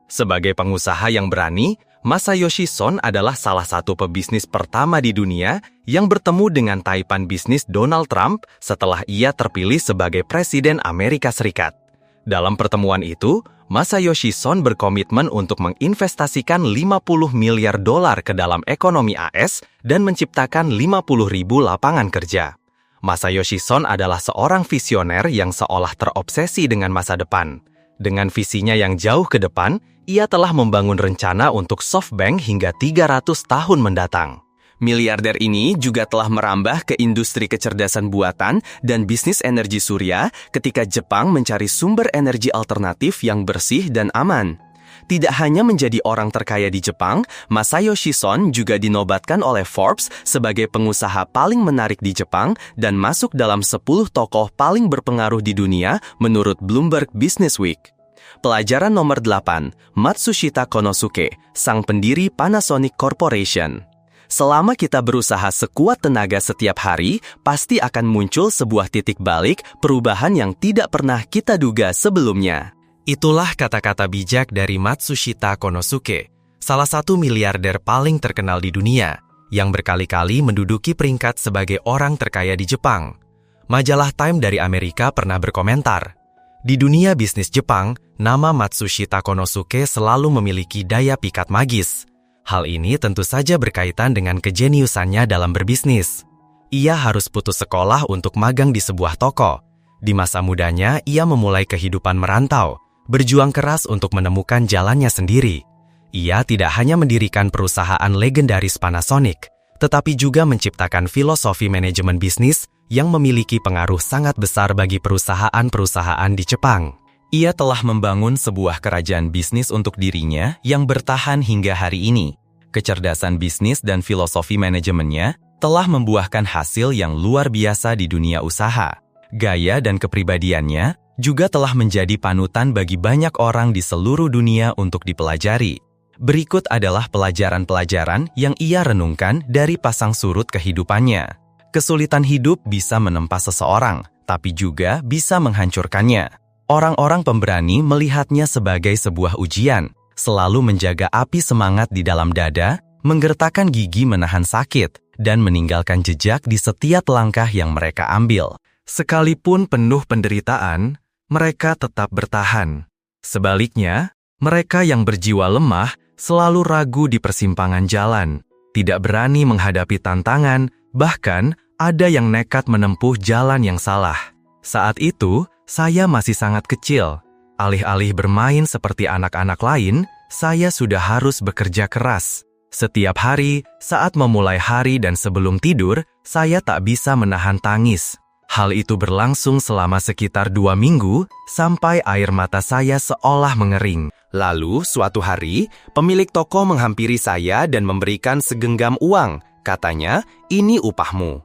A: Sebagai pengusaha yang berani, Masayoshi Son adalah salah satu pebisnis pertama di dunia yang bertemu dengan taipan bisnis Donald Trump setelah ia terpilih sebagai Presiden Amerika Serikat. Dalam pertemuan itu, Masayoshi Son berkomitmen untuk menginvestasikan $50 miliar ke dalam ekonomi AS dan menciptakan 50.000 lapangan kerja. Masayoshi Son adalah seorang visioner yang seolah terobsesi dengan masa depan. Dengan visinya yang jauh ke depan, ia telah membangun rencana untuk SoftBank hingga 300 tahun mendatang. Miliarder ini juga telah merambah ke industri kecerdasan buatan dan bisnis energi surya ketika Jepang mencari sumber energi alternatif yang bersih dan aman. Tidak hanya menjadi orang terkaya di Jepang, Masayoshi Son juga dinobatkan oleh Forbes sebagai pengusaha paling menarik di Jepang dan masuk dalam 10 tokoh paling berpengaruh di dunia menurut Bloomberg Businessweek. Pelajaran nomor 8, Matsushita Konosuke, sang pendiri Panasonic Corporation. Selama kita berusaha sekuat tenaga setiap hari, pasti akan muncul sebuah titik balik perubahan yang tidak pernah kita duga sebelumnya. Itulah kata-kata bijak dari Matsushita Konosuke, salah satu miliarder paling terkenal di dunia, yang berkali-kali menduduki peringkat sebagai orang terkaya di Jepang. Majalah Time dari Amerika pernah berkomentar, di dunia bisnis Jepang, nama Matsushita Konosuke selalu memiliki daya pikat magis. Hal ini tentu saja berkaitan dengan kejeniusannya dalam berbisnis. Ia harus putus sekolah untuk magang di sebuah toko. Di masa mudanya, ia memulai kehidupan merantau, berjuang keras untuk menemukan jalannya sendiri. Ia tidak hanya mendirikan perusahaan legendaris Panasonic, tetapi juga menciptakan filosofi manajemen bisnis yang memiliki pengaruh sangat besar bagi perusahaan-perusahaan di Jepang. Ia telah membangun sebuah kerajaan bisnis untuk dirinya yang bertahan hingga hari ini. Kecerdasan bisnis dan filosofi manajemennya telah membuahkan hasil yang luar biasa di dunia usaha. Gaya dan kepribadiannya juga telah menjadi panutan bagi banyak orang di seluruh dunia untuk dipelajari. Berikut adalah pelajaran-pelajaran yang ia renungkan dari pasang surut kehidupannya. Kesulitan hidup bisa menempa seseorang, tapi juga bisa menghancurkannya. Orang-orang pemberani melihatnya sebagai sebuah ujian, selalu menjaga api semangat di dalam dada, menggertakkan gigi menahan sakit, dan meninggalkan jejak di setiap langkah yang mereka ambil. Sekalipun penuh penderitaan, mereka tetap bertahan. Sebaliknya, mereka yang berjiwa lemah selalu ragu di persimpangan jalan, tidak berani menghadapi tantangan, bahkan ada yang nekat menempuh jalan yang salah. Saat itu, saya masih sangat kecil. Alih-alih bermain seperti anak-anak lain, saya sudah harus bekerja keras. Setiap hari, saat memulai hari dan sebelum tidur, saya tak bisa menahan tangis. Hal itu berlangsung selama sekitar 2 minggu, sampai air mata saya seolah mengering. Lalu, suatu hari, pemilik toko menghampiri saya dan memberikan segenggam uang. Katanya, "Ini upahmu."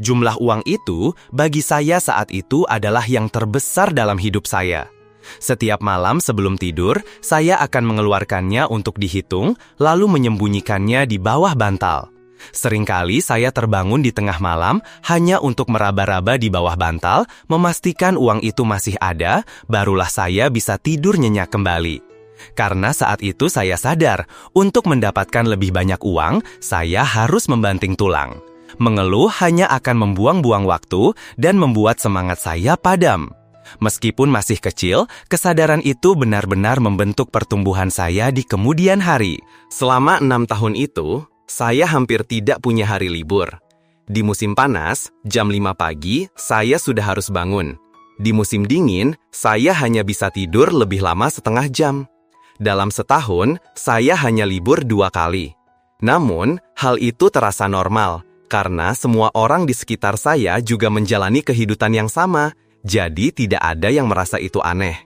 A: Jumlah uang itu, bagi saya saat itu adalah yang terbesar dalam hidup saya. Setiap malam sebelum tidur, saya akan mengeluarkannya untuk dihitung, lalu menyembunyikannya di bawah bantal. Seringkali saya terbangun di tengah malam hanya untuk meraba-raba di bawah bantal, memastikan uang itu masih ada, barulah saya bisa tidur nyenyak kembali. Karena saat itu saya sadar, untuk mendapatkan lebih banyak uang, saya harus membanting tulang. Mengeluh hanya akan membuang-buang waktu dan membuat semangat saya padam. Meskipun masih kecil, kesadaran itu benar-benar membentuk pertumbuhan saya di kemudian hari. Selama 6 tahun itu, saya hampir tidak punya hari libur. Di musim panas, jam 5 pagi, saya sudah harus bangun. Di musim dingin, saya hanya bisa tidur lebih lama setengah jam. Dalam setahun, saya hanya libur 2 kali. Namun, hal itu terasa normal, karena semua orang di sekitar saya juga menjalani kehidupan yang sama, jadi tidak ada yang merasa itu aneh.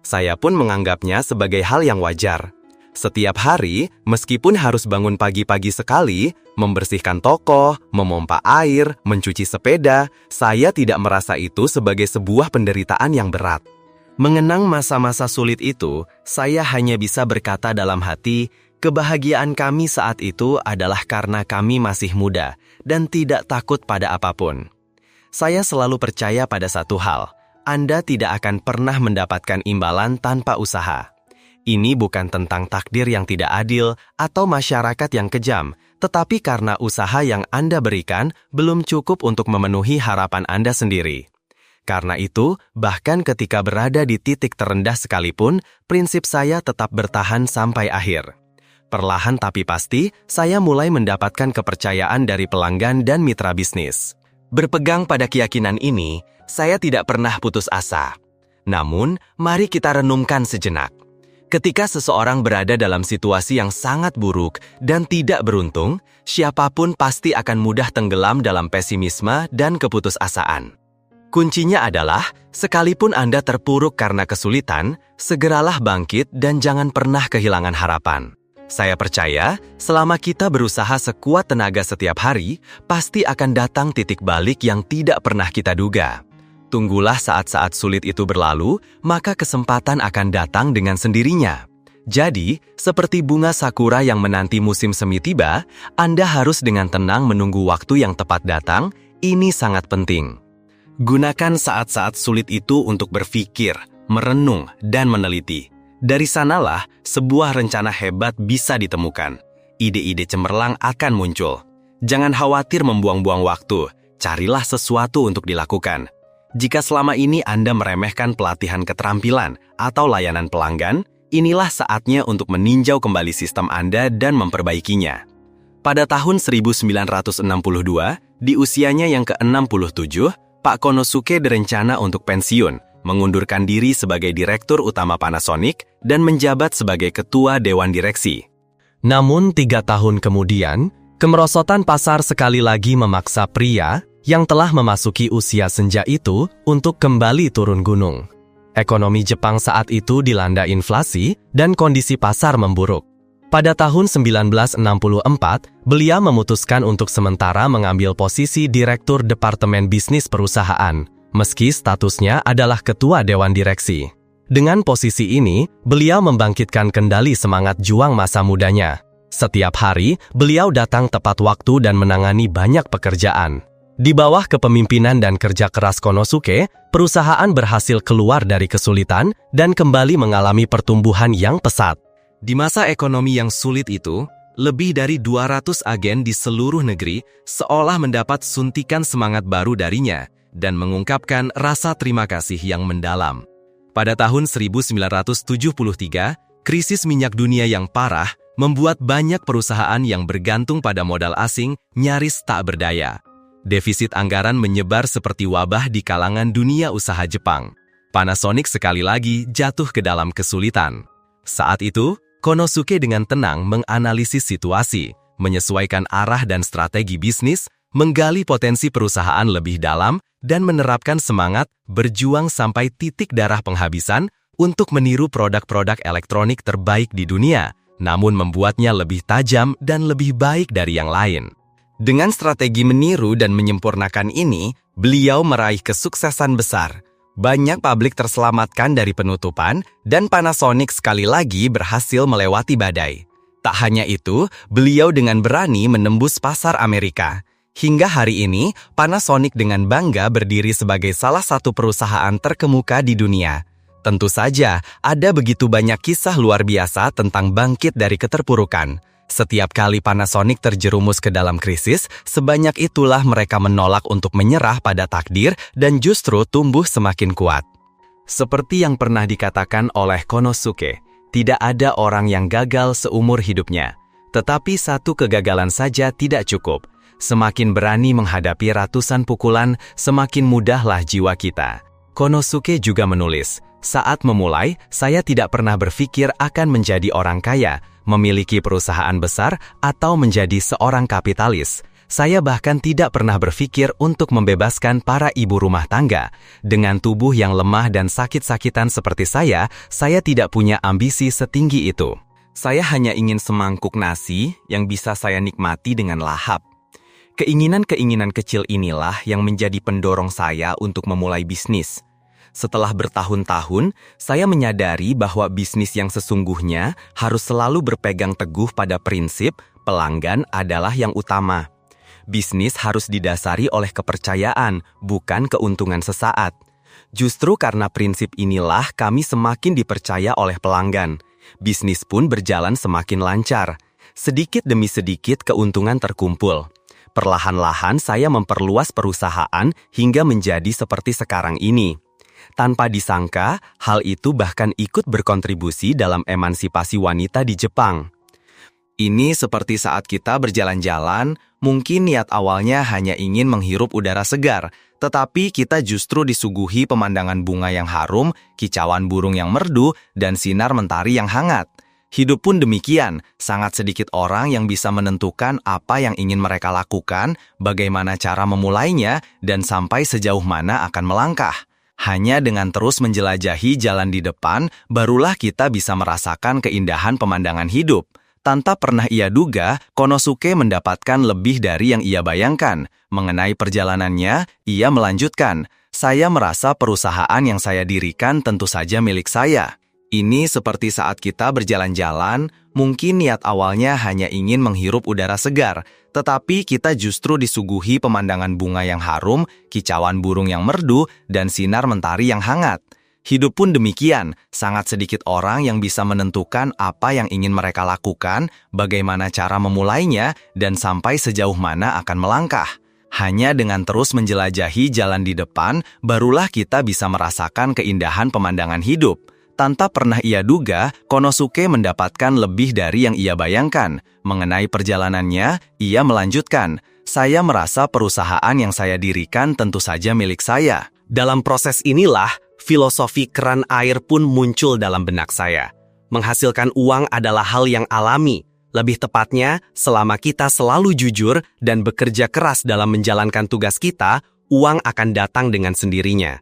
A: Saya pun menganggapnya sebagai hal yang wajar. Setiap hari, meskipun harus bangun pagi-pagi sekali, membersihkan toko, memompa air, mencuci sepeda, saya tidak merasa itu sebagai sebuah penderitaan yang berat. Mengenang masa-masa sulit itu, saya hanya bisa berkata dalam hati, kebahagiaan kami saat itu adalah karena kami masih muda dan tidak takut pada apapun. Saya selalu percaya pada satu hal, Anda tidak akan pernah mendapatkan imbalan tanpa usaha. Ini bukan tentang takdir yang tidak adil atau masyarakat yang kejam, tetapi karena usaha yang Anda berikan belum cukup untuk memenuhi harapan Anda sendiri. Karena itu, bahkan ketika berada di titik terendah sekalipun, prinsip saya tetap bertahan sampai akhir. Perlahan tapi pasti, saya mulai mendapatkan kepercayaan dari pelanggan dan mitra bisnis. Berpegang pada keyakinan ini, saya tidak pernah putus asa. Namun, mari kita renungkan sejenak. Ketika seseorang berada dalam situasi yang sangat buruk dan tidak beruntung, siapapun pasti akan mudah tenggelam dalam pesimisme dan keputusasaan. Kuncinya adalah, sekalipun Anda terpuruk karena kesulitan, segeralah bangkit dan jangan pernah kehilangan harapan. Saya percaya, selama kita berusaha sekuat tenaga setiap hari, pasti akan datang titik balik yang tidak pernah kita duga. Tunggulah saat-saat sulit itu berlalu, maka kesempatan akan datang dengan sendirinya. Jadi, seperti bunga sakura yang menanti musim semi tiba, Anda harus dengan tenang menunggu waktu yang tepat datang. Ini sangat penting. Gunakan saat-saat sulit itu untuk berpikir, merenung, dan meneliti. Dari sanalah, sebuah rencana hebat bisa ditemukan. Ide-ide cemerlang akan muncul. Jangan khawatir membuang-buang waktu, carilah sesuatu untuk dilakukan. Jika selama ini Anda meremehkan pelatihan keterampilan atau layanan pelanggan, inilah saatnya untuk meninjau kembali sistem Anda dan memperbaikinya. Pada tahun 1962, di usianya yang ke-67, Pak Konosuke berencana untuk pensiun, mengundurkan diri sebagai Direktur Utama Panasonic dan menjabat sebagai Ketua Dewan Direksi. Namun 3 tahun kemudian, kemerosotan pasar sekali lagi memaksa pria yang telah memasuki usia senja itu untuk kembali turun gunung. Ekonomi Jepang saat itu dilanda inflasi dan kondisi pasar memburuk. Pada tahun 1964, beliau memutuskan untuk sementara mengambil posisi Direktur Departemen Bisnis Perusahaan, meski statusnya adalah Ketua Dewan Direksi. Dengan posisi ini, beliau membangkitkan kembali semangat juang masa mudanya. Setiap hari, beliau datang tepat waktu dan menangani banyak pekerjaan. Di bawah kepemimpinan dan kerja keras Konosuke, perusahaan berhasil keluar dari kesulitan dan kembali mengalami pertumbuhan yang pesat. Di masa ekonomi yang sulit itu, lebih dari 200 agen di seluruh negeri seolah mendapat suntikan semangat baru darinya dan mengungkapkan rasa terima kasih yang mendalam. Pada tahun 1973, krisis minyak dunia yang parah membuat banyak perusahaan yang bergantung pada modal asing nyaris tak berdaya. Defisit anggaran menyebar seperti wabah di kalangan dunia usaha Jepang. Panasonic sekali lagi jatuh ke dalam kesulitan. Saat itu, Konosuke dengan tenang menganalisis situasi, menyesuaikan arah dan strategi bisnis, menggali potensi perusahaan lebih dalam, dan menerapkan semangat berjuang sampai titik darah penghabisan untuk meniru produk-produk elektronik terbaik di dunia, namun membuatnya lebih tajam dan lebih baik dari yang lain. Dengan strategi meniru dan menyempurnakan ini, beliau meraih kesuksesan besar. Banyak pabrik terselamatkan dari penutupan, dan Panasonic sekali lagi berhasil melewati badai. Tak hanya itu, beliau dengan berani menembus pasar Amerika. Hingga hari ini, Panasonic dengan bangga berdiri sebagai salah satu perusahaan terkemuka di dunia. Tentu saja, ada begitu banyak kisah luar biasa tentang bangkit dari keterpurukan. Setiap kali Panasonic terjerumus ke dalam krisis, sebanyak itulah mereka menolak untuk menyerah pada takdir dan justru tumbuh semakin kuat. Seperti yang pernah dikatakan oleh Konosuke, tidak ada orang yang gagal seumur hidupnya. Tetapi satu kegagalan saja tidak cukup. Semakin berani menghadapi ratusan pukulan, semakin mudahlah jiwa kita. Konosuke juga menulis, saat memulai, saya tidak pernah berpikir akan menjadi orang kaya, memiliki perusahaan besar, atau menjadi seorang kapitalis. Saya bahkan tidak pernah berpikir untuk membebaskan para ibu rumah tangga. Dengan tubuh yang lemah dan sakit-sakitan seperti saya tidak punya ambisi setinggi itu. Saya hanya ingin semangkuk nasi yang bisa saya nikmati dengan lahap. Keinginan-keinginan kecil inilah yang menjadi pendorong saya untuk memulai bisnis. Setelah bertahun-tahun, saya menyadari bahwa bisnis yang sesungguhnya harus selalu berpegang teguh pada prinsip pelanggan adalah yang utama. Bisnis harus didasari oleh kepercayaan, bukan keuntungan sesaat. Justru karena prinsip inilah kami semakin dipercaya oleh pelanggan. Bisnis pun berjalan semakin lancar. Sedikit demi sedikit keuntungan terkumpul. Perlahan-lahan saya memperluas perusahaan hingga menjadi seperti sekarang ini. Tanpa disangka, hal itu bahkan ikut berkontribusi dalam emansipasi wanita di Jepang. Ini seperti saat kita berjalan-jalan, mungkin niat awalnya hanya ingin menghirup udara segar, tetapi kita justru disuguhi pemandangan bunga yang harum, kicauan burung yang merdu, dan sinar mentari yang hangat. Hidup pun demikian, sangat sedikit orang yang bisa menentukan apa yang ingin mereka lakukan, bagaimana cara memulainya, dan sampai sejauh mana akan melangkah. Hanya dengan terus menjelajahi jalan di depan, barulah kita bisa merasakan keindahan pemandangan hidup. Tanpa pernah ia duga, Konosuke mendapatkan lebih dari yang ia bayangkan. Mengenai perjalanannya, ia melanjutkan, saya merasa perusahaan yang saya dirikan tentu saja milik saya. Ini seperti saat kita berjalan-jalan, mungkin niat awalnya hanya ingin menghirup udara segar, tetapi kita justru disuguhi pemandangan bunga yang harum, kicauan burung yang merdu, dan sinar mentari yang hangat. Hidup pun demikian, sangat sedikit orang yang bisa menentukan apa yang ingin mereka lakukan, bagaimana cara memulainya, dan sampai sejauh mana akan melangkah. Hanya dengan terus menjelajahi jalan di depan, barulah kita bisa merasakan keindahan pemandangan hidup. Tanpa pernah ia duga, Konosuke mendapatkan lebih dari yang ia bayangkan. Mengenai perjalanannya, ia melanjutkan, saya merasa perusahaan yang saya dirikan tentu saja milik saya. Dalam proses inilah, filosofi keran air pun muncul dalam benak saya. Menghasilkan uang adalah hal yang alami. Lebih tepatnya, selama kita selalu jujur dan bekerja keras dalam menjalankan tugas kita, uang akan datang dengan sendirinya.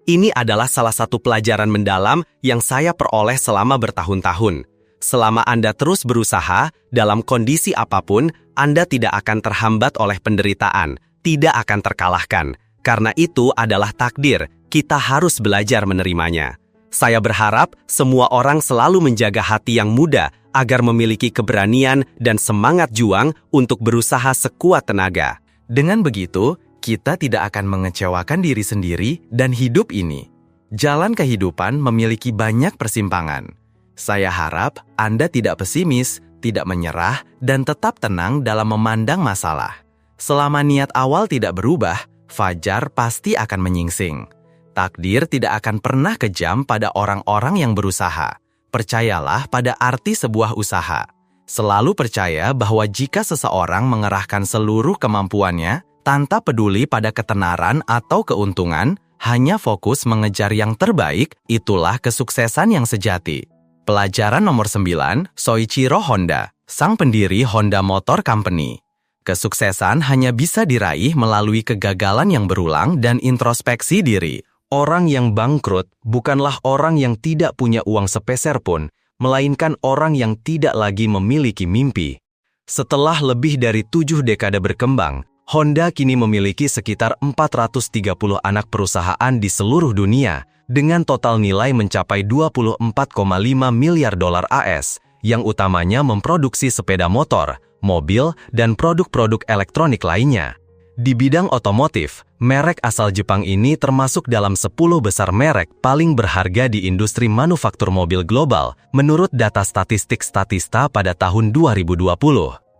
A: Ini adalah salah satu pelajaran mendalam yang saya peroleh selama bertahun-tahun. Selama Anda terus berusaha, dalam kondisi apapun, Anda tidak akan terhambat oleh penderitaan, tidak akan terkalahkan. Karena itu adalah takdir, kita harus belajar menerimanya. Saya berharap semua orang selalu menjaga hati yang muda agar memiliki keberanian dan semangat juang untuk berusaha sekuat tenaga. Dengan begitu, kita tidak akan mengecewakan diri sendiri dan hidup ini. Jalan kehidupan memiliki banyak persimpangan. Saya harap Anda tidak pesimis, tidak menyerah, dan tetap tenang dalam memandang masalah. Selama niat awal tidak berubah, fajar pasti akan menyingsing. Takdir tidak akan pernah kejam pada orang-orang yang berusaha. Percayalah pada arti sebuah usaha. Selalu percaya bahwa jika seseorang mengerahkan seluruh kemampuannya, tanpa peduli pada ketenaran atau keuntungan, hanya fokus mengejar yang terbaik, itulah kesuksesan yang sejati. Pelajaran nomor 9, Soichiro Honda, sang pendiri Honda Motor Company. Kesuksesan hanya bisa diraih melalui kegagalan yang berulang dan introspeksi diri. Orang yang bangkrut bukanlah orang yang tidak punya uang sepeser pun, melainkan orang yang tidak lagi memiliki mimpi. Setelah lebih dari 7 dekade berkembang, Honda kini memiliki sekitar 430 anak perusahaan di seluruh dunia, dengan total nilai mencapai 24,5 miliar dolar AS, yang utamanya memproduksi sepeda motor, mobil, dan produk-produk elektronik lainnya. Di bidang otomotif, merek asal Jepang ini termasuk dalam 10 besar merek paling berharga di industri manufaktur mobil global, menurut data statistik Statista pada tahun 2020.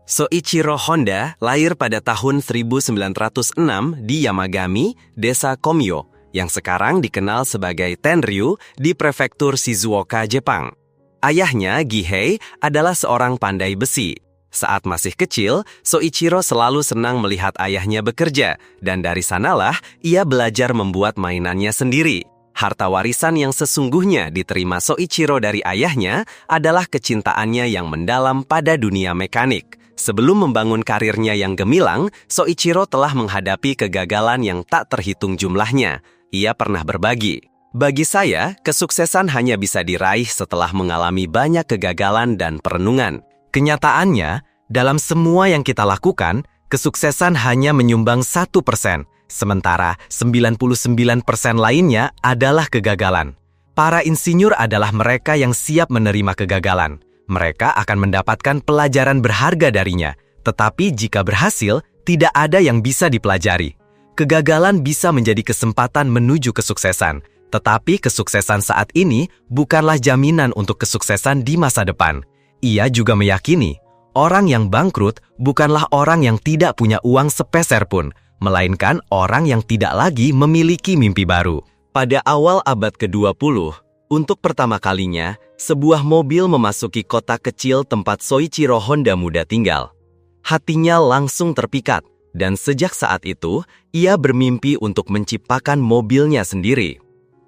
A: Soichiro Honda lahir pada tahun 1906 di Yamagami, desa Komyo, yang sekarang dikenal sebagai Tenryu di prefektur Shizuoka, Jepang. Ayahnya, Gihei, adalah seorang pandai besi. Saat masih kecil, Soichiro selalu senang melihat ayahnya bekerja, dan dari sanalah ia belajar membuat mainannya sendiri. Harta warisan yang sesungguhnya diterima Soichiro dari ayahnya adalah kecintaannya yang mendalam pada dunia mekanik. Sebelum membangun karirnya yang gemilang, Soichiro telah menghadapi kegagalan yang tak terhitung jumlahnya. Ia pernah berbagi, "Bagi saya, kesuksesan hanya bisa diraih setelah mengalami banyak kegagalan dan perenungan." Kenyataannya, dalam semua yang kita lakukan, kesuksesan hanya menyumbang 1%, sementara 99% lainnya adalah kegagalan. Para insinyur adalah mereka yang siap menerima kegagalan. Mereka akan mendapatkan pelajaran berharga darinya, tetapi jika berhasil, tidak ada yang bisa dipelajari. Kegagalan bisa menjadi kesempatan menuju kesuksesan, tetapi kesuksesan saat ini bukanlah jaminan untuk kesuksesan di masa depan. Ia juga meyakini, orang yang bangkrut bukanlah orang yang tidak punya uang sepeser pun, melainkan orang yang tidak lagi memiliki mimpi baru. Pada awal abad ke-20, untuk pertama kalinya, sebuah mobil memasuki kota kecil tempat Soichiro Honda muda tinggal. Hatinya langsung terpikat, dan sejak saat itu, ia bermimpi untuk menciptakan mobilnya sendiri.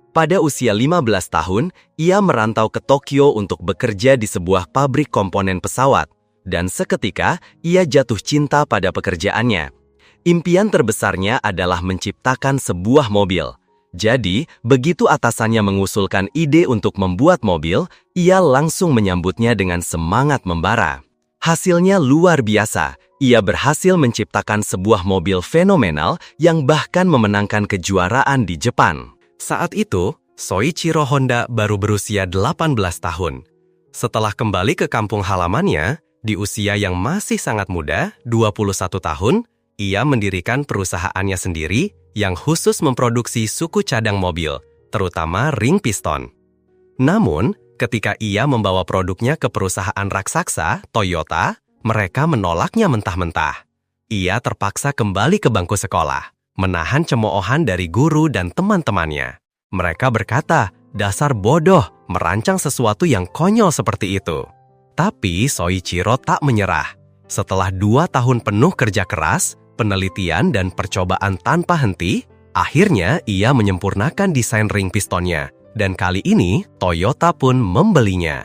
A: Pada usia 15 tahun, ia merantau ke Tokyo untuk bekerja di sebuah pabrik komponen pesawat, dan seketika ia jatuh cinta pada pekerjaannya. Impian terbesarnya adalah menciptakan sebuah mobil. Jadi, begitu atasannya mengusulkan ide untuk membuat mobil, ia langsung menyambutnya dengan semangat membara. Hasilnya luar biasa. Ia berhasil menciptakan sebuah mobil fenomenal yang bahkan memenangkan kejuaraan di Jepang. Saat itu, Soichiro Honda baru berusia 18 tahun. Setelah kembali ke kampung halamannya, di usia yang masih sangat muda, 21 tahun, ia mendirikan perusahaannya sendiri yang khusus memproduksi suku cadang mobil, terutama ring piston. Namun, ketika ia membawa produknya ke perusahaan raksasa, Toyota, mereka menolaknya mentah-mentah. Ia terpaksa kembali ke bangku sekolah, menahan cemoohan dari guru dan teman-temannya. Mereka berkata, "Dasar bodoh, merancang sesuatu yang konyol seperti itu." Tapi Soichiro tak menyerah. Setelah 2 tahun penuh kerja keras, penelitian dan percobaan tanpa henti, akhirnya ia menyempurnakan desain ring pistonnya, dan kali ini Toyota pun membelinya.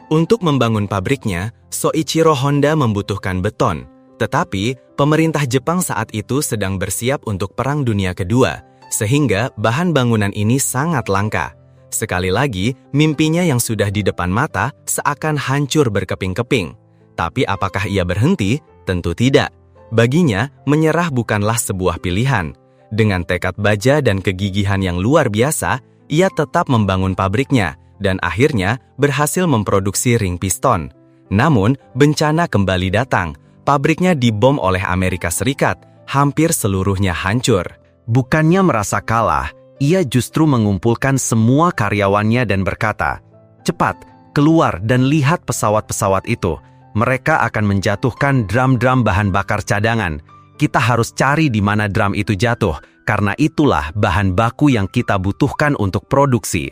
A: Untuk membangun pabriknya, Soichiro Honda membutuhkan beton. Tetapi, pemerintah Jepang saat itu sedang bersiap untuk Perang Dunia Kedua, sehingga bahan bangunan ini sangat langka. Sekali lagi, mimpinya yang sudah di depan mata seakan hancur berkeping-keping. Tapi apakah ia berhenti? Tentu tidak. Baginya, menyerah bukanlah sebuah pilihan. Dengan tekad baja dan kegigihan yang luar biasa, ia tetap membangun pabriknya, dan akhirnya berhasil memproduksi ring piston. Namun, bencana kembali datang. Pabriknya dibom oleh Amerika Serikat, hampir seluruhnya hancur. Bukannya merasa kalah, ia justru mengumpulkan semua karyawannya dan berkata, "Cepat, keluar dan lihat pesawat-pesawat itu. Mereka akan menjatuhkan drum-drum bahan bakar cadangan. Kita harus cari di mana drum itu jatuh, karena itulah bahan baku yang kita butuhkan untuk produksi.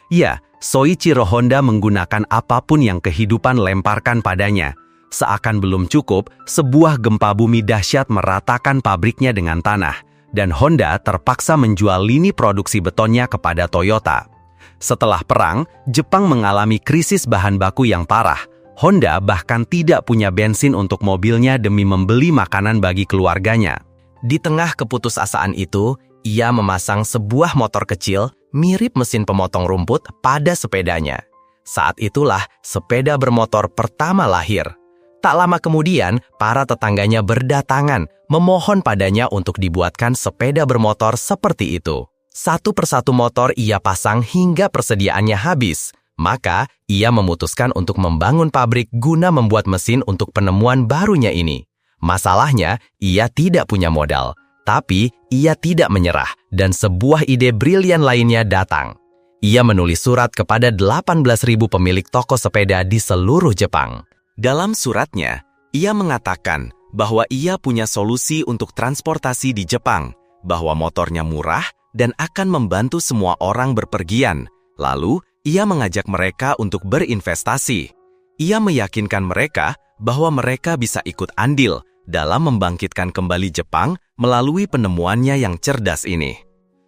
A: Ya, Soichiro Honda menggunakan apapun yang kehidupan lemparkan padanya. Seakan belum cukup, sebuah gempa bumi dahsyat meratakan pabriknya dengan tanah, dan Honda terpaksa menjual lini produksi betonnya kepada Toyota. Setelah perang, Jepang mengalami krisis bahan baku yang parah. Honda bahkan tidak punya bensin untuk mobilnya demi membeli makanan bagi keluarganya. Di tengah keputusasaan itu, ia memasang sebuah motor kecil mirip mesin pemotong rumput pada sepedanya. Saat itulah sepeda bermotor pertama lahir. Tak lama kemudian, para tetangganya berdatangan, memohon padanya untuk dibuatkan sepeda bermotor seperti itu. Satu persatu motor ia pasang hingga persediaannya habis. Maka, ia memutuskan untuk membangun pabrik guna membuat mesin untuk penemuan barunya ini. Masalahnya, ia tidak punya modal. Tapi, ia tidak menyerah, dan sebuah ide brilian lainnya datang. Ia menulis surat kepada 18.000 pemilik toko sepeda di seluruh Jepang. Dalam suratnya, ia mengatakan bahwa ia punya solusi untuk transportasi di Jepang, bahwa motornya murah dan akan membantu semua orang berpergian. Lalu, ia mengajak mereka untuk berinvestasi. Ia meyakinkan mereka bahwa mereka bisa ikut andil dalam membangkitkan kembali Jepang melalui penemuannya yang cerdas ini.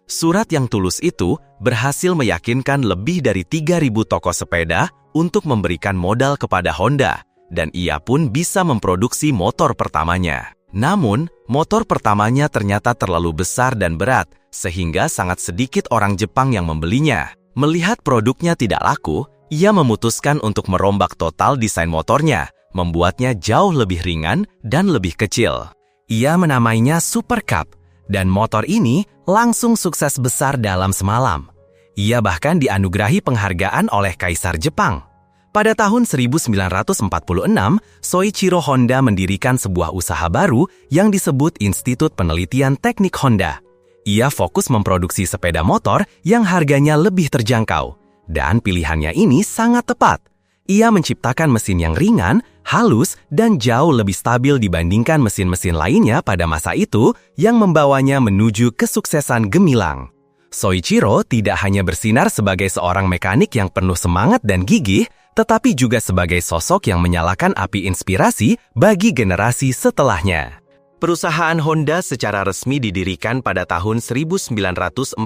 A: Surat yang tulus itu berhasil meyakinkan lebih dari 3.000 toko sepeda untuk memberikan modal kepada Honda, dan ia pun bisa memproduksi motor pertamanya. Namun, motor pertamanya ternyata terlalu besar dan berat, sehingga sangat sedikit orang Jepang yang membelinya. Melihat produknya tidak laku, ia memutuskan untuk merombak total desain motornya, membuatnya jauh lebih ringan dan lebih kecil. Ia menamainya Super Cup, dan motor ini langsung sukses besar dalam semalam. Ia bahkan dianugerahi penghargaan oleh Kaisar Jepang. Pada tahun 1946, Soichiro Honda mendirikan sebuah usaha baru yang disebut Institut Penelitian Teknik Honda. Ia fokus memproduksi sepeda motor yang harganya lebih terjangkau. Dan pilihannya ini sangat tepat. Ia menciptakan mesin yang ringan, halus, dan jauh lebih stabil dibandingkan mesin-mesin lainnya pada masa itu yang membawanya menuju kesuksesan gemilang. Soichiro tidak hanya bersinar sebagai seorang mekanik yang penuh semangat dan gigih, tetapi juga sebagai sosok yang menyalakan api inspirasi bagi generasi setelahnya. Perusahaan Honda secara resmi didirikan pada tahun 1948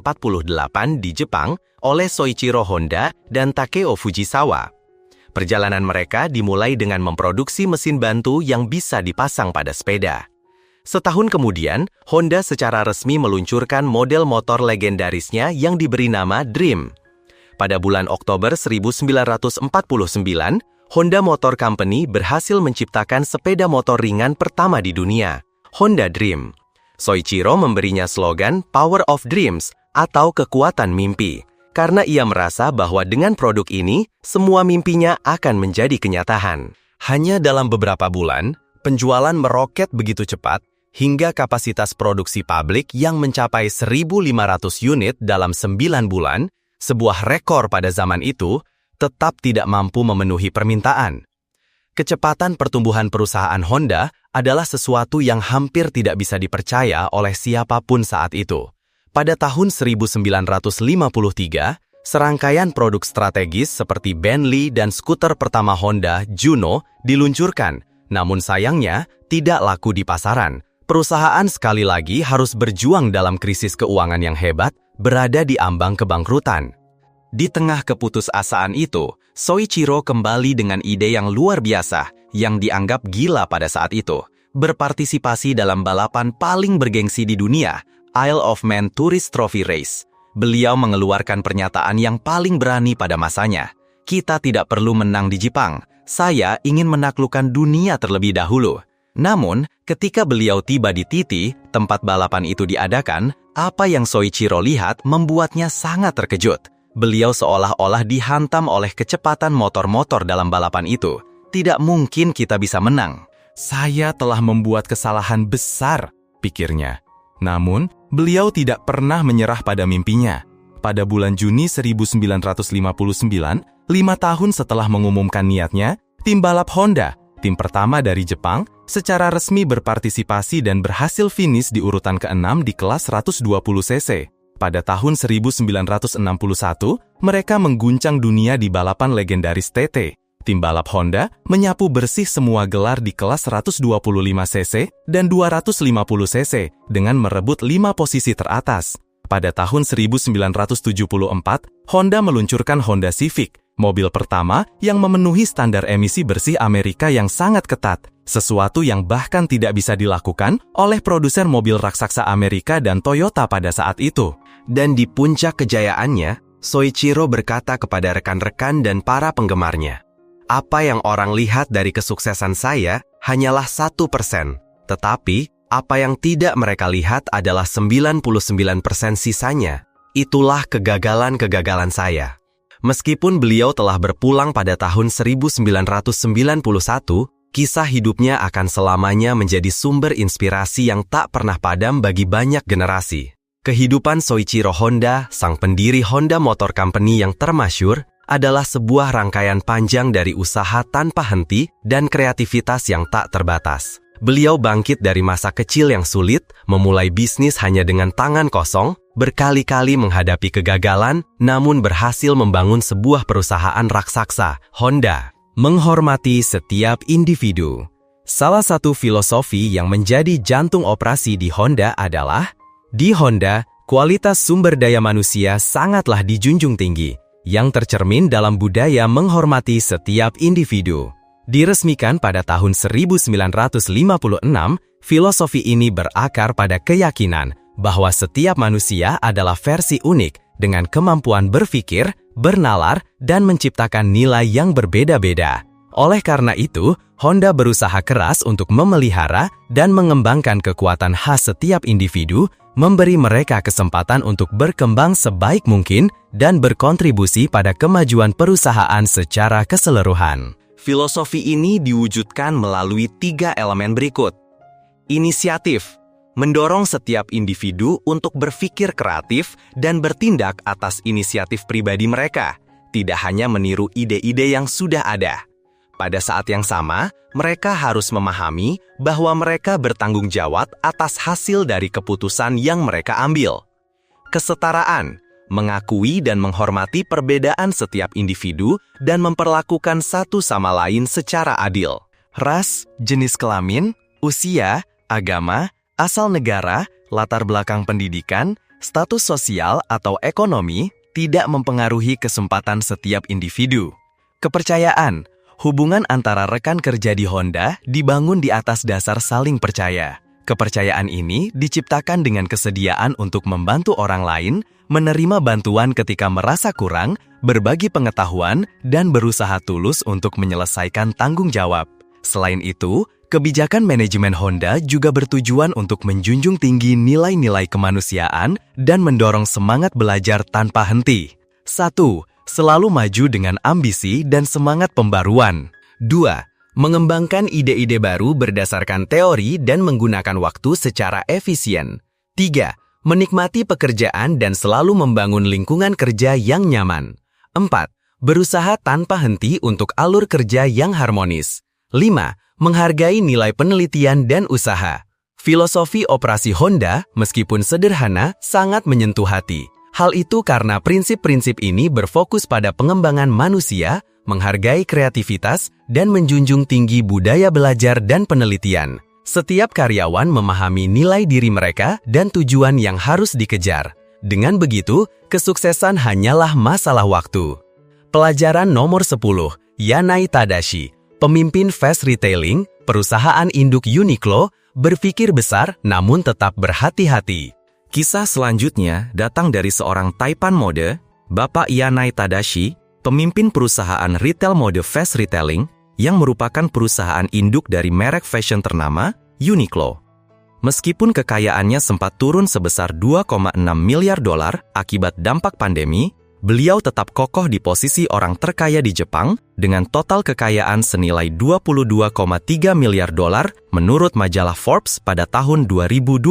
A: di Jepang oleh Soichiro Honda dan Takeo Fujisawa. Perjalanan mereka dimulai dengan memproduksi mesin bantu yang bisa dipasang pada sepeda. Setahun kemudian, Honda secara resmi meluncurkan model motor legendarisnya yang diberi nama Dream. Pada bulan Oktober 1949, Honda Motor Company berhasil menciptakan sepeda motor ringan pertama di dunia, Honda Dream. Soichiro memberinya slogan Power of Dreams atau kekuatan mimpi, karena ia merasa bahwa dengan produk ini, semua mimpinya akan menjadi kenyataan. Hanya dalam beberapa bulan, penjualan meroket begitu cepat, hingga kapasitas produksi pabrik yang mencapai 1.500 unit dalam 9 bulan, sebuah rekor pada zaman itu, tetap tidak mampu memenuhi permintaan. Kecepatan pertumbuhan perusahaan Honda adalah sesuatu yang hampir tidak bisa dipercaya oleh siapapun saat itu. Pada tahun 1953, serangkaian produk strategis seperti Bentley dan skuter pertama Honda, Juno, diluncurkan. Namun sayangnya, tidak laku di pasaran. Perusahaan sekali lagi harus berjuang dalam krisis keuangan yang hebat, berada di ambang kebangkrutan. Di tengah keputusasaan itu, Soichiro kembali dengan ide yang luar biasa, yang dianggap gila pada saat itu, berpartisipasi dalam balapan paling bergengsi di dunia, Isle of Man Tourist Trophy Race. Beliau mengeluarkan pernyataan yang paling berani pada masanya. Kita tidak perlu menang di Jepang, saya ingin menaklukkan dunia terlebih dahulu. Namun, ketika beliau tiba di Titi, tempat balapan itu diadakan, apa yang Soichiro lihat membuatnya sangat terkejut. Beliau seolah-olah dihantam oleh kecepatan motor-motor dalam balapan itu. Tidak mungkin kita bisa menang. Saya telah membuat kesalahan besar, pikirnya. Namun, beliau tidak pernah menyerah pada mimpinya. Pada bulan Juni 1959, 5 tahun setelah mengumumkan niatnya, tim balap Honda,
B: tim pertama dari Jepang, secara resmi berpartisipasi dan berhasil finish di urutan ke-6 di kelas 120 cc. Pada tahun 1961, mereka mengguncang dunia di balapan legendaris TT. Tim balap Honda menyapu bersih semua gelar di kelas 125 cc dan 250 cc dengan merebut 5 posisi teratas. Pada tahun 1974, Honda meluncurkan Honda Civic, mobil pertama yang memenuhi standar emisi bersih Amerika yang sangat ketat, sesuatu yang bahkan tidak bisa dilakukan oleh produsen mobil raksasa Amerika dan Toyota pada saat itu.
A: Dan di puncak kejayaannya, Soichiro berkata kepada rekan-rekan dan para penggemarnya, "Apa yang orang lihat dari kesuksesan saya hanyalah 1%, tetapi apa yang tidak mereka lihat adalah 99% sisanya. Itulah kegagalan-kegagalan saya." Meskipun beliau telah berpulang pada tahun 1991, kisah hidupnya akan selamanya menjadi sumber inspirasi yang tak pernah padam bagi banyak generasi. Kehidupan Soichiro Honda, sang pendiri Honda Motor Company yang termasyhur, adalah sebuah rangkaian panjang dari usaha tanpa henti dan kreativitas yang tak terbatas. Beliau bangkit dari masa kecil yang sulit, memulai bisnis hanya dengan tangan kosong, berkali-kali menghadapi kegagalan, namun berhasil membangun sebuah perusahaan raksasa, Honda. Menghormati setiap individu. Salah satu filosofi yang menjadi jantung operasi di Honda adalah, di Honda, kualitas sumber daya manusia sangatlah dijunjung tinggi, yang tercermin dalam budaya menghormati setiap individu. Diresmikan pada tahun 1956, filosofi ini berakar pada keyakinan bahwa setiap manusia adalah versi unik dengan kemampuan berpikir, bernalar, dan menciptakan nilai yang berbeda-beda. Oleh karena itu, Honda berusaha keras untuk memelihara dan mengembangkan kekuatan khas setiap individu, memberi mereka kesempatan untuk berkembang sebaik mungkin dan berkontribusi pada kemajuan perusahaan secara keseluruhan. Filosofi ini diwujudkan melalui 3 elemen berikut. Inisiatif, mendorong setiap individu untuk berpikir kreatif dan bertindak atas inisiatif pribadi mereka, tidak hanya meniru ide-ide yang sudah ada. Pada saat yang sama, mereka harus memahami bahwa mereka bertanggung jawab atas hasil dari keputusan yang mereka ambil. Kesetaraan, mengakui dan menghormati perbedaan setiap individu dan memperlakukan satu sama lain secara adil. Ras, jenis kelamin, usia, agama, asal negara, latar belakang pendidikan, status sosial atau ekonomi tidak mempengaruhi kesempatan setiap individu. Kepercayaan, hubungan antara rekan kerja di Honda dibangun di atas dasar saling percaya. Kepercayaan ini diciptakan dengan kesediaan untuk membantu orang lain, menerima bantuan ketika merasa kurang, berbagi pengetahuan, dan berusaha tulus untuk menyelesaikan tanggung jawab. Selain itu, kebijakan manajemen Honda juga bertujuan untuk menjunjung tinggi nilai-nilai kemanusiaan dan mendorong semangat belajar tanpa henti. 1. Selalu maju dengan ambisi dan semangat pembaruan. 2. Mengembangkan ide-ide baru berdasarkan teori dan menggunakan waktu secara efisien. 3. Menikmati pekerjaan dan selalu membangun lingkungan kerja yang nyaman. 4. Berusaha tanpa henti untuk alur kerja yang harmonis. 5. Menghargai nilai penelitian dan usaha. Filosofi operasi Honda, meskipun sederhana, sangat menyentuh hati. Hal itu karena prinsip-prinsip ini berfokus pada pengembangan manusia, menghargai kreativitas, dan menjunjung tinggi budaya belajar dan penelitian. Setiap karyawan memahami nilai diri mereka dan tujuan yang harus dikejar. Dengan begitu, kesuksesan hanyalah masalah waktu. Pelajaran nomor 10, Yanai Tadashi, pemimpin fast retailing, perusahaan induk Uniqlo, berpikir besar namun tetap berhati-hati. Kisah selanjutnya datang dari seorang taipan mode, Bapak Yanai Tadashi, pemimpin perusahaan retail mode fast retailing yang merupakan perusahaan induk dari merek fashion ternama, Uniqlo. Meskipun kekayaannya sempat turun sebesar $2,6 miliar akibat dampak pandemi, beliau tetap kokoh di posisi orang terkaya di Jepang dengan total kekayaan senilai $22,3 miliar menurut majalah Forbes pada tahun 2020.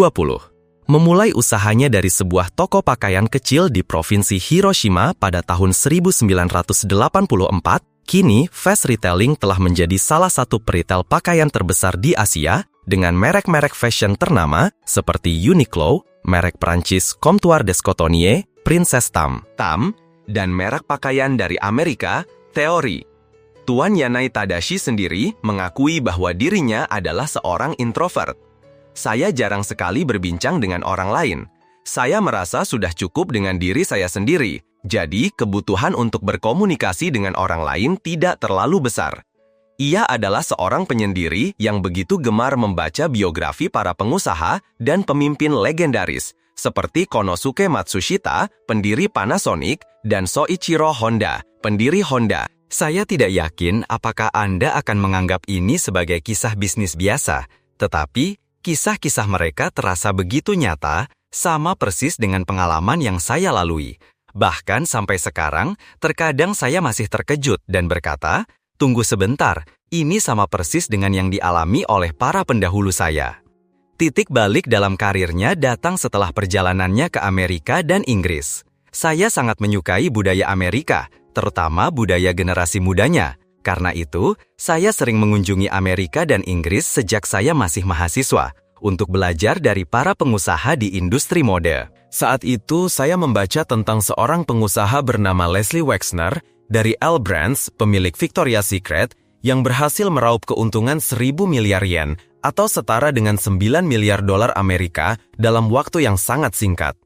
A: Memulai usahanya dari sebuah toko pakaian kecil di Provinsi Hiroshima pada tahun 1984, Kini, fast retailing telah menjadi salah satu peritel pakaian terbesar di Asia dengan merek-merek fashion ternama seperti Uniqlo, merek Prancis Comptoir des Cotonniers, Princess Tam, dan merek pakaian dari Amerika, Theory. Tuan Yanai Tadashi sendiri mengakui bahwa dirinya adalah seorang introvert. Saya jarang sekali berbincang dengan orang lain. Saya merasa sudah cukup dengan diri saya sendiri. Jadi, kebutuhan untuk berkomunikasi dengan orang lain tidak terlalu besar. Ia adalah seorang penyendiri yang begitu gemar membaca biografi para pengusaha dan pemimpin legendaris, seperti Konosuke Matsushita, pendiri Panasonic, dan Soichiro Honda, pendiri Honda. Saya tidak yakin apakah Anda akan menganggap ini sebagai kisah bisnis biasa, tetapi kisah-kisah mereka terasa begitu nyata, sama persis dengan pengalaman yang saya lalui. Bahkan sampai sekarang, terkadang saya masih terkejut dan berkata, tunggu sebentar, ini sama persis dengan yang dialami oleh para pendahulu saya. Titik balik dalam karirnya datang setelah perjalanannya ke Amerika dan Inggris. Saya sangat menyukai budaya Amerika, terutama budaya generasi mudanya. Karena itu, saya sering mengunjungi Amerika dan Inggris sejak saya masih mahasiswa, untuk belajar dari para pengusaha di industri mode. Saat itu, saya membaca tentang seorang pengusaha bernama Leslie Wexner dari L Brands, pemilik Victoria's Secret, yang berhasil meraup keuntungan 1.000 miliar yen atau setara dengan 9 miliar dolar Amerika dalam waktu yang sangat singkat.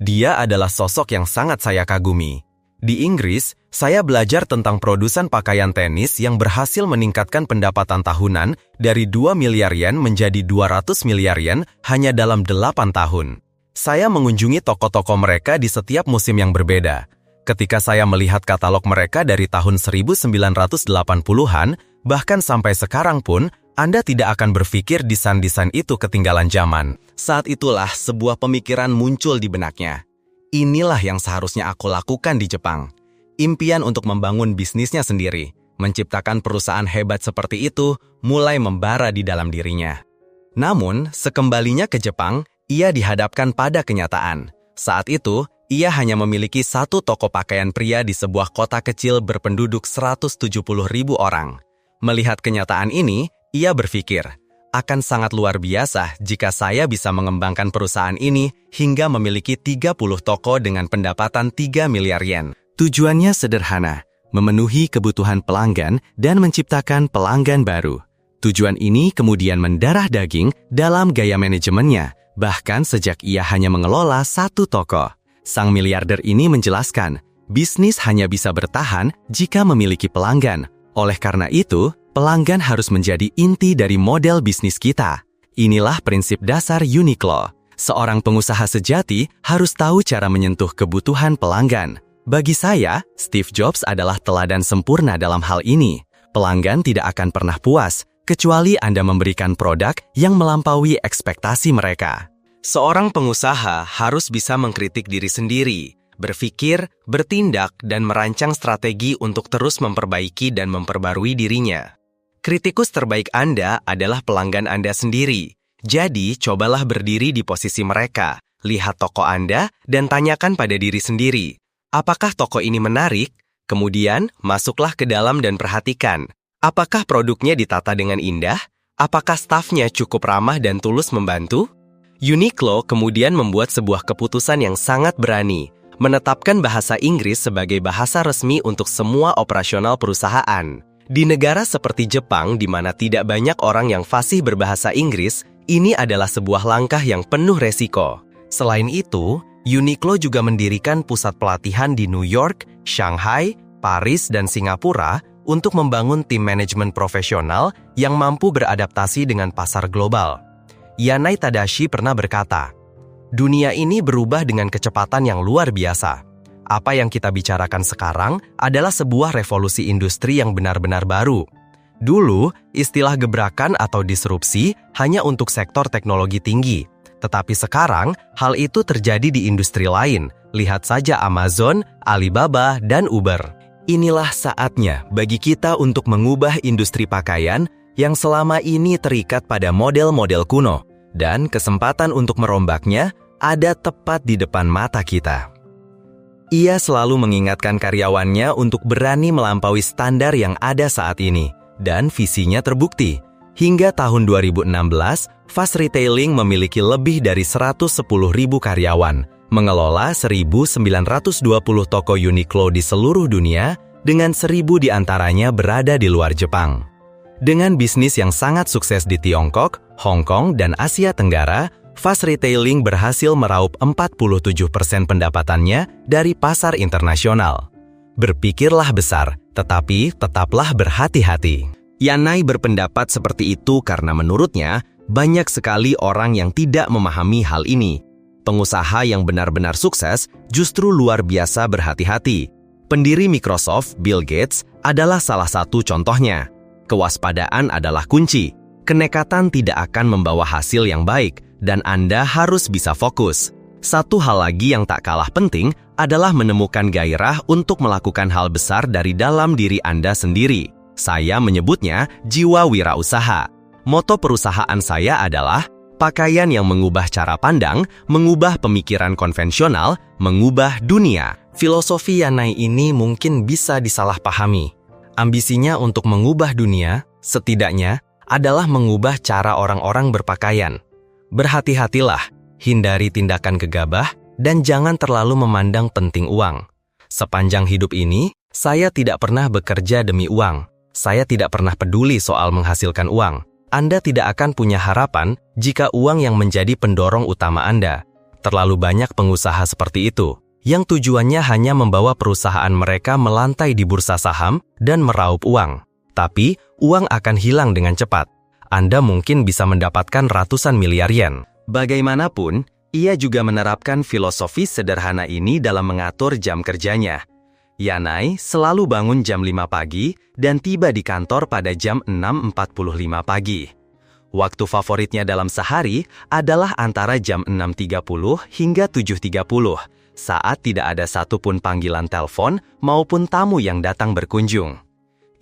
A: Dia adalah sosok yang sangat saya kagumi. Di Inggris, saya belajar tentang produsen pakaian tenis yang berhasil meningkatkan pendapatan tahunan dari 2 miliar yen menjadi 200 miliar yen hanya dalam 8 tahun. Saya mengunjungi toko-toko mereka di setiap musim yang berbeda. Ketika saya melihat katalog mereka dari tahun 1980-an, bahkan sampai sekarang pun, Anda tidak akan berpikir desain-desain itu ketinggalan zaman. Saat itulah sebuah pemikiran muncul di benaknya. Inilah yang seharusnya aku lakukan di Jepang. Impian untuk membangun bisnisnya sendiri, menciptakan perusahaan hebat seperti itu, mulai membara di dalam dirinya. Namun, sekembalinya ke Jepang, ia dihadapkan pada kenyataan. Saat itu, ia hanya memiliki satu toko pakaian pria di sebuah kota kecil berpenduduk 170.000 orang. Melihat kenyataan ini, ia berpikir, akan sangat luar biasa jika saya bisa mengembangkan perusahaan ini hingga memiliki 30 toko dengan pendapatan 3 miliar yen. Tujuannya sederhana, memenuhi kebutuhan pelanggan dan menciptakan pelanggan baru. Tujuan ini kemudian mendarah daging dalam gaya manajemennya, bahkan sejak ia hanya mengelola satu toko. Sang miliarder ini menjelaskan, bisnis hanya bisa bertahan jika memiliki pelanggan. Oleh karena itu, pelanggan harus menjadi inti dari model bisnis kita. Inilah prinsip dasar Uniqlo. Seorang pengusaha sejati harus tahu cara menyentuh kebutuhan pelanggan. Bagi saya, Steve Jobs adalah teladan sempurna dalam hal ini. Pelanggan tidak akan pernah puas, kecuali Anda memberikan produk yang melampaui ekspektasi mereka. Seorang pengusaha harus bisa mengkritik diri sendiri, berpikir, bertindak, dan merancang strategi untuk terus memperbaiki dan memperbarui dirinya. Kritikus terbaik Anda adalah pelanggan Anda sendiri. Jadi, cobalah berdiri di posisi mereka, lihat toko Anda, dan tanyakan pada diri sendiri, apakah toko ini menarik? Kemudian, masuklah ke dalam dan perhatikan, apakah produknya ditata dengan indah? Apakah stafnya cukup ramah dan tulus membantu? Uniqlo kemudian membuat sebuah keputusan yang sangat berani, menetapkan bahasa Inggris sebagai bahasa resmi untuk semua operasional perusahaan. Di negara seperti Jepang, di mana tidak banyak orang yang fasih berbahasa Inggris, ini adalah sebuah langkah yang penuh resiko. Selain itu, Uniqlo juga mendirikan pusat pelatihan di New York, Shanghai, Paris, dan Singapura untuk membangun tim manajemen profesional yang mampu beradaptasi dengan pasar global. Yanai Tadashi pernah berkata, dunia ini berubah dengan kecepatan yang luar biasa. Apa yang kita bicarakan sekarang adalah sebuah revolusi industri yang benar-benar baru. Dulu, istilah gebrakan atau disrupsi hanya untuk sektor teknologi tinggi. Tetapi sekarang, hal itu terjadi di industri lain. Lihat saja Amazon, Alibaba, dan Uber. Inilah saatnya bagi kita untuk mengubah industri pakaian yang selama ini terikat pada model-model kuno, dan kesempatan untuk merombaknya ada tepat di depan mata kita. Ia selalu mengingatkan karyawannya untuk berani melampaui standar yang ada saat ini, dan visinya terbukti. Hingga tahun 2016, Fast Retailing memiliki lebih dari 110.000 karyawan, mengelola 1.920 toko Uniqlo di seluruh dunia, dengan 1.000 diantaranya berada di luar Jepang. Dengan bisnis yang sangat sukses di Tiongkok, Hong Kong, dan Asia Tenggara, Fast Retailing berhasil meraup 47% pendapatannya dari pasar internasional. Berpikirlah besar, tetapi tetaplah berhati-hati. Yanai berpendapat seperti itu karena menurutnya, banyak sekali orang yang tidak memahami hal ini. Pengusaha yang benar-benar sukses justru luar biasa berhati-hati. Pendiri Microsoft, Bill Gates, adalah salah satu contohnya. Kewaspadaan adalah kunci. Kenekatan tidak akan membawa hasil yang baik, dan Anda harus bisa fokus. Satu hal lagi yang tak kalah penting adalah menemukan gairah untuk melakukan hal besar dari dalam diri Anda sendiri. Saya menyebutnya jiwa wirausaha. Moto perusahaan saya adalah pakaian yang mengubah cara pandang, mengubah pemikiran konvensional, mengubah dunia. Filosofi Yanai ini mungkin bisa disalahpahami. Ambisinya untuk mengubah dunia, setidaknya, adalah mengubah cara orang-orang berpakaian. Berhati-hatilah, hindari tindakan gegabah, dan jangan terlalu memandang penting uang. Sepanjang hidup ini, saya tidak pernah bekerja demi uang. Saya tidak pernah peduli soal menghasilkan uang. Anda tidak akan punya harapan jika uang yang menjadi pendorong utama Anda. Terlalu banyak pengusaha seperti itu, yang tujuannya hanya membawa perusahaan mereka melantai di bursa saham dan meraup uang. Tapi, uang akan hilang dengan cepat. Anda mungkin bisa mendapatkan ratusan miliar yen. Bagaimanapun, ia juga menerapkan filosofi sederhana ini dalam mengatur jam kerjanya. Yanai selalu bangun jam 5 pagi dan tiba di kantor pada jam 6.45 pagi. Waktu favoritnya dalam sehari adalah antara jam 6.30 hingga 7.30, saat tidak ada satupun panggilan telepon maupun tamu yang datang berkunjung.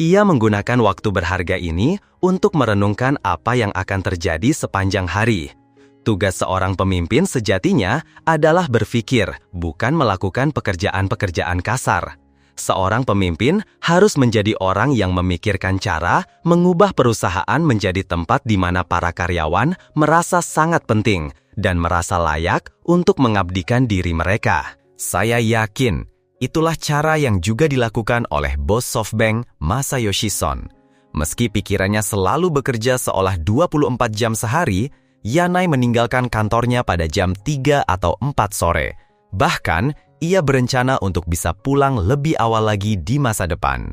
A: Ia menggunakan waktu berharga ini untuk merenungkan apa yang akan terjadi sepanjang hari. Tugas seorang pemimpin sejatinya adalah berpikir, bukan melakukan pekerjaan-pekerjaan kasar. Seorang pemimpin harus menjadi orang yang memikirkan cara mengubah perusahaan menjadi tempat di mana para karyawan merasa sangat penting dan merasa layak untuk mengabdikan diri mereka. Saya yakin itulah cara yang juga dilakukan oleh bos SoftBank, Masayoshi Son. Meski pikirannya selalu bekerja seolah 24 jam sehari, Yanai meninggalkan kantornya pada jam 3 atau 4 sore. Bahkan, ia berencana untuk bisa pulang lebih awal lagi di masa depan.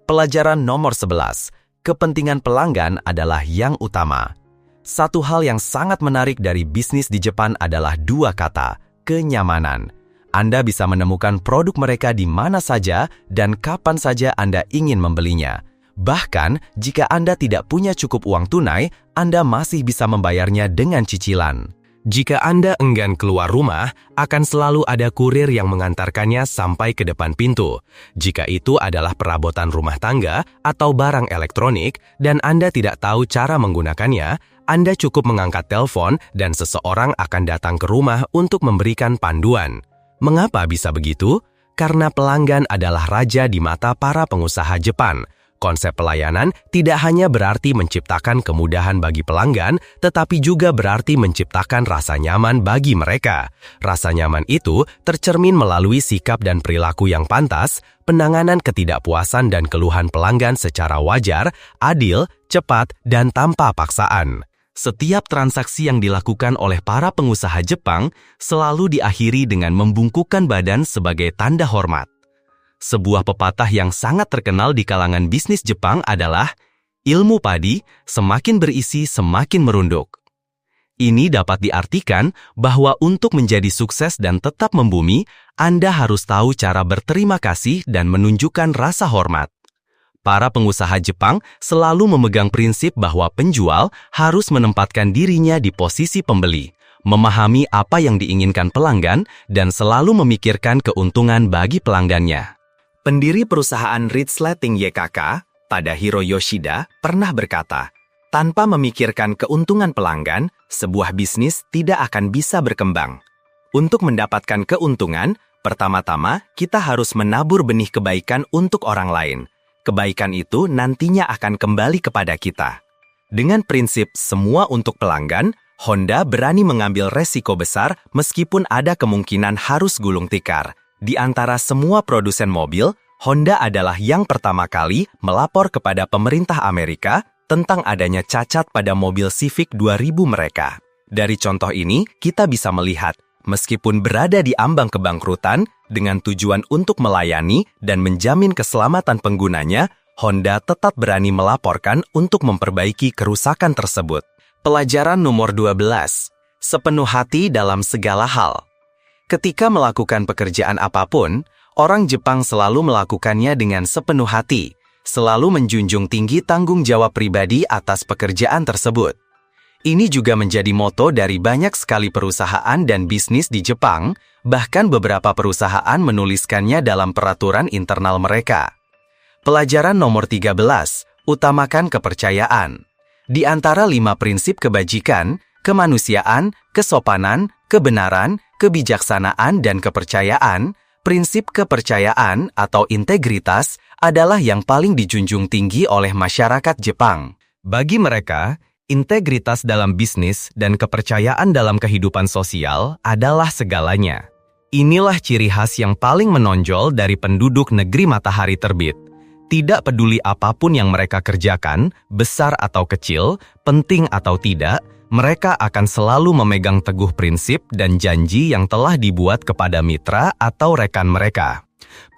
A: Pelajaran nomor 11, kepentingan pelanggan adalah yang utama. Satu hal yang sangat menarik dari bisnis di Jepang adalah dua kata, kenyamanan. Anda bisa menemukan produk mereka di mana saja dan kapan saja Anda ingin membelinya. Bahkan, jika Anda tidak punya cukup uang tunai, Anda masih bisa membayarnya dengan cicilan. Jika Anda enggan keluar rumah, akan selalu ada kurir yang mengantarkannya sampai ke depan pintu. Jika itu adalah perabotan rumah tangga atau barang elektronik dan Anda tidak tahu cara menggunakannya, Anda cukup mengangkat telepon dan seseorang akan datang ke rumah untuk memberikan panduan. Mengapa bisa begitu? Karena pelanggan adalah raja di mata para pengusaha Jepang. Konsep pelayanan tidak hanya berarti menciptakan kemudahan bagi pelanggan, tetapi juga berarti menciptakan rasa nyaman bagi mereka. Rasa nyaman itu tercermin melalui sikap dan perilaku yang pantas, penanganan ketidakpuasan dan keluhan pelanggan secara wajar, adil, cepat, dan tanpa paksaan. Setiap transaksi yang dilakukan oleh para pengusaha Jepang selalu diakhiri dengan membungkukkan badan sebagai tanda hormat. Sebuah pepatah yang sangat terkenal di kalangan bisnis Jepang adalah, ilmu padi semakin berisi semakin merunduk. Ini dapat diartikan bahwa untuk menjadi sukses dan tetap membumi, Anda harus tahu cara berterima kasih dan menunjukkan rasa hormat. Para pengusaha Jepang selalu memegang prinsip bahwa penjual harus menempatkan dirinya di posisi pembeli, memahami apa yang diinginkan pelanggan, dan selalu memikirkan keuntungan bagi pelanggannya. Pendiri perusahaan Ritz Lighting YKK, Tadahiro Yoshida, pernah berkata, tanpa memikirkan keuntungan pelanggan, sebuah bisnis tidak akan bisa berkembang. Untuk mendapatkan keuntungan,
B: Pertama-tama, kita harus menabur benih kebaikan untuk orang lain. Kebaikan itu nantinya akan kembali kepada kita. Dengan prinsip semua untuk pelanggan, Honda berani mengambil resiko besar meskipun ada kemungkinan harus gulung tikar. Di antara semua produsen mobil, Honda adalah yang pertama kali melapor kepada pemerintah Amerika tentang adanya cacat pada mobil Civic 2000 mereka. Dari contoh ini, kita bisa melihat, meskipun berada di ambang kebangkrutan, dengan tujuan untuk melayani dan menjamin keselamatan penggunanya, Honda tetap berani melaporkan untuk memperbaiki kerusakan tersebut.
A: Pelajaran nomor 12. Sepenuh hati dalam segala hal. Ketika melakukan pekerjaan apapun, orang Jepang selalu melakukannya dengan sepenuh hati, selalu menjunjung tinggi tanggung jawab pribadi atas pekerjaan tersebut. Ini juga menjadi moto dari banyak sekali perusahaan dan bisnis di Jepang, bahkan beberapa perusahaan menuliskannya dalam peraturan internal mereka. Pelajaran nomor 13, utamakan kepercayaan. Di antara 5 prinsip kebajikan, kemanusiaan, kesopanan, kebenaran, kebijaksanaan, dan kepercayaan, prinsip kepercayaan atau integritas adalah yang paling dijunjung tinggi oleh masyarakat Jepang.
B: Bagi mereka, integritas dalam bisnis dan kepercayaan dalam kehidupan sosial adalah segalanya. Inilah ciri khas yang paling menonjol dari penduduk negeri matahari terbit. Tidak peduli apapun yang mereka kerjakan, besar atau kecil, penting atau tidak, mereka akan selalu memegang teguh prinsip dan janji yang telah dibuat kepada mitra atau rekan mereka.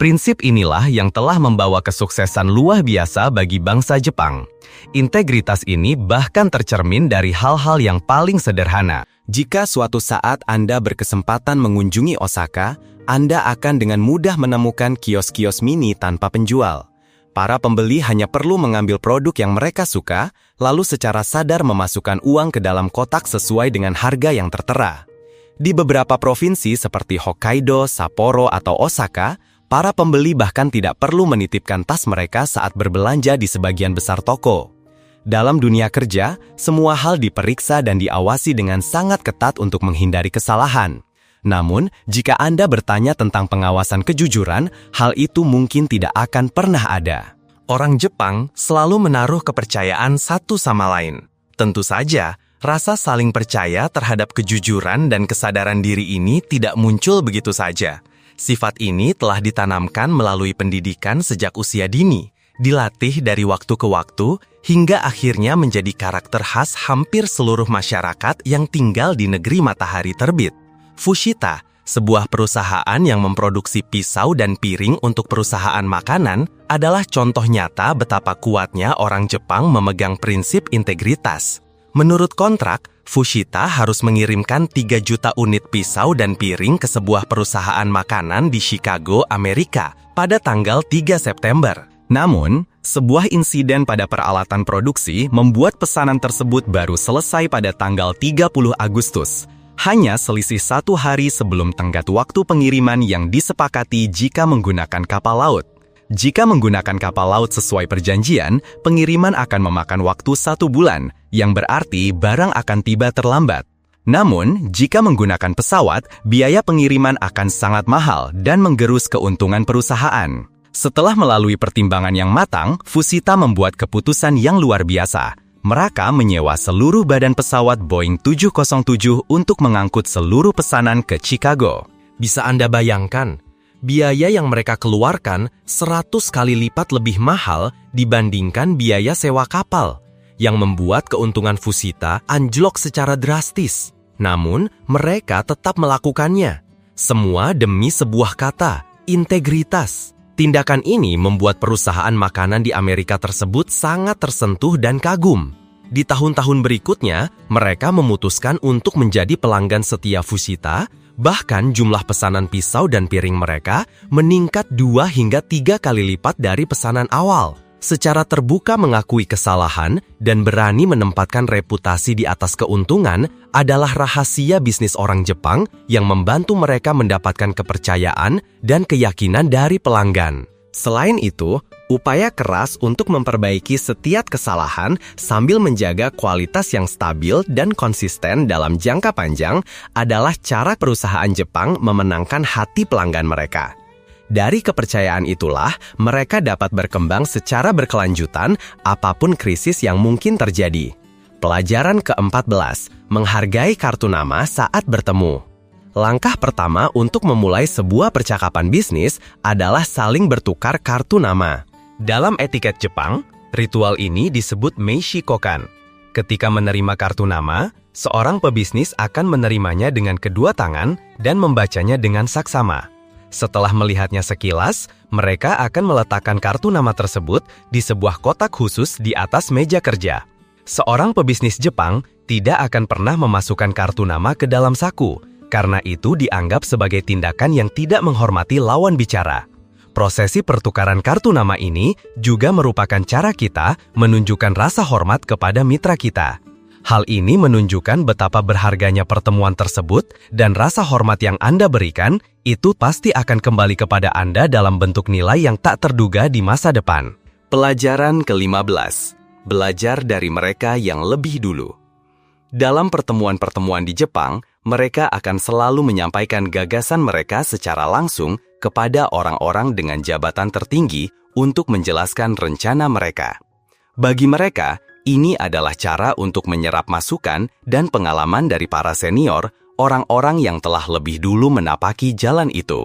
B: Prinsip inilah yang telah membawa kesuksesan luar biasa bagi bangsa Jepang. Integritas ini bahkan tercermin dari hal-hal yang paling sederhana.
A: Jika suatu saat Anda berkesempatan mengunjungi Osaka, Anda akan dengan mudah menemukan kios-kios mini tanpa penjual. Para pembeli hanya perlu mengambil produk yang mereka suka, lalu secara sadar memasukkan uang ke dalam kotak sesuai dengan harga yang tertera. Di beberapa provinsi seperti Hokkaido, Sapporo, atau Osaka, para pembeli bahkan tidak perlu menitipkan tas mereka saat berbelanja di sebagian besar toko. Dalam dunia kerja, semua hal diperiksa dan diawasi dengan sangat ketat untuk menghindari kesalahan. Namun, jika Anda bertanya tentang pengawasan kejujuran, hal itu mungkin tidak akan pernah ada. Orang Jepang selalu menaruh kepercayaan satu sama lain. Tentu saja, rasa saling percaya terhadap kejujuran dan kesadaran diri ini tidak muncul begitu saja. Sifat ini telah ditanamkan melalui pendidikan sejak usia dini, dilatih dari waktu ke waktu, hingga akhirnya menjadi karakter khas hampir seluruh masyarakat yang tinggal di negeri matahari terbit. Fushita, sebuah perusahaan yang memproduksi pisau dan piring untuk perusahaan makanan, adalah contoh nyata betapa kuatnya orang Jepang memegang prinsip integritas. Menurut kontrak, Fushita harus mengirimkan 3 juta unit pisau dan piring ke sebuah perusahaan makanan di Chicago, Amerika, pada tanggal 3 September. Namun, sebuah insiden pada peralatan produksi membuat pesanan tersebut baru selesai pada tanggal 30 Agustus. Hanya selisih 1 hari sebelum tenggat waktu pengiriman yang disepakati jika menggunakan kapal laut. Jika menggunakan kapal laut sesuai perjanjian, pengiriman akan memakan waktu 1 bulan, yang berarti barang akan tiba terlambat. Namun, jika menggunakan pesawat, biaya pengiriman akan sangat mahal dan menggerus keuntungan perusahaan. Setelah melalui pertimbangan yang matang, Fushita membuat keputusan yang luar biasa. Mereka menyewa seluruh badan pesawat Boeing 707 untuk mengangkut seluruh pesanan ke Chicago. Bisa Anda bayangkan, biaya yang mereka keluarkan 100 kali lipat lebih mahal dibandingkan biaya sewa kapal, yang membuat keuntungan Fushita anjlok secara drastis. Namun, mereka tetap melakukannya. Semua demi sebuah kata, integritas. Tindakan ini membuat perusahaan makanan di Amerika tersebut sangat tersentuh dan kagum. Di tahun-tahun berikutnya, mereka memutuskan untuk menjadi pelanggan setia Fushita, bahkan jumlah pesanan pisau dan piring mereka meningkat 2 hingga 3 kali lipat dari pesanan awal. Secara terbuka mengakui kesalahan dan berani menempatkan reputasi di atas keuntungan adalah rahasia bisnis orang Jepang yang membantu mereka mendapatkan kepercayaan dan keyakinan dari pelanggan. Selain itu, Upaya keras untuk memperbaiki setiap kesalahan sambil menjaga kualitas yang stabil dan konsisten dalam jangka panjang adalah cara perusahaan Jepang memenangkan hati pelanggan mereka. Dari kepercayaan itulah, mereka dapat berkembang secara berkelanjutan apapun krisis yang mungkin terjadi. Pelajaran ke-14, menghargai kartu nama saat bertemu. Langkah pertama untuk memulai sebuah percakapan bisnis adalah saling bertukar kartu nama. Dalam etiket Jepang, ritual ini disebut Meishi Kokan. Ketika menerima kartu nama, seorang pebisnis akan menerimanya dengan kedua tangan dan membacanya dengan saksama. Setelah melihatnya sekilas, mereka akan meletakkan kartu nama tersebut di sebuah kotak khusus di atas meja kerja. Seorang pebisnis Jepang tidak akan pernah memasukkan kartu nama ke dalam saku, karena itu dianggap sebagai tindakan yang tidak menghormati lawan bicara. Prosesi pertukaran kartu nama ini juga merupakan cara kita menunjukkan rasa hormat kepada mitra kita. Hal ini menunjukkan betapa berharganya pertemuan tersebut dan rasa hormat yang Anda berikan itu pasti akan kembali kepada Anda dalam bentuk nilai yang tak terduga di masa depan. Pelajaran ke-15. Belajar dari mereka yang lebih dulu. Dalam pertemuan-pertemuan di Jepang, mereka akan selalu menyampaikan gagasan mereka secara langsung kepada orang-orang dengan jabatan tertinggi untuk menjelaskan rencana mereka. Bagi mereka, ini adalah cara untuk menyerap masukan dan pengalaman dari para senior, orang-orang yang telah lebih dulu menapaki jalan itu.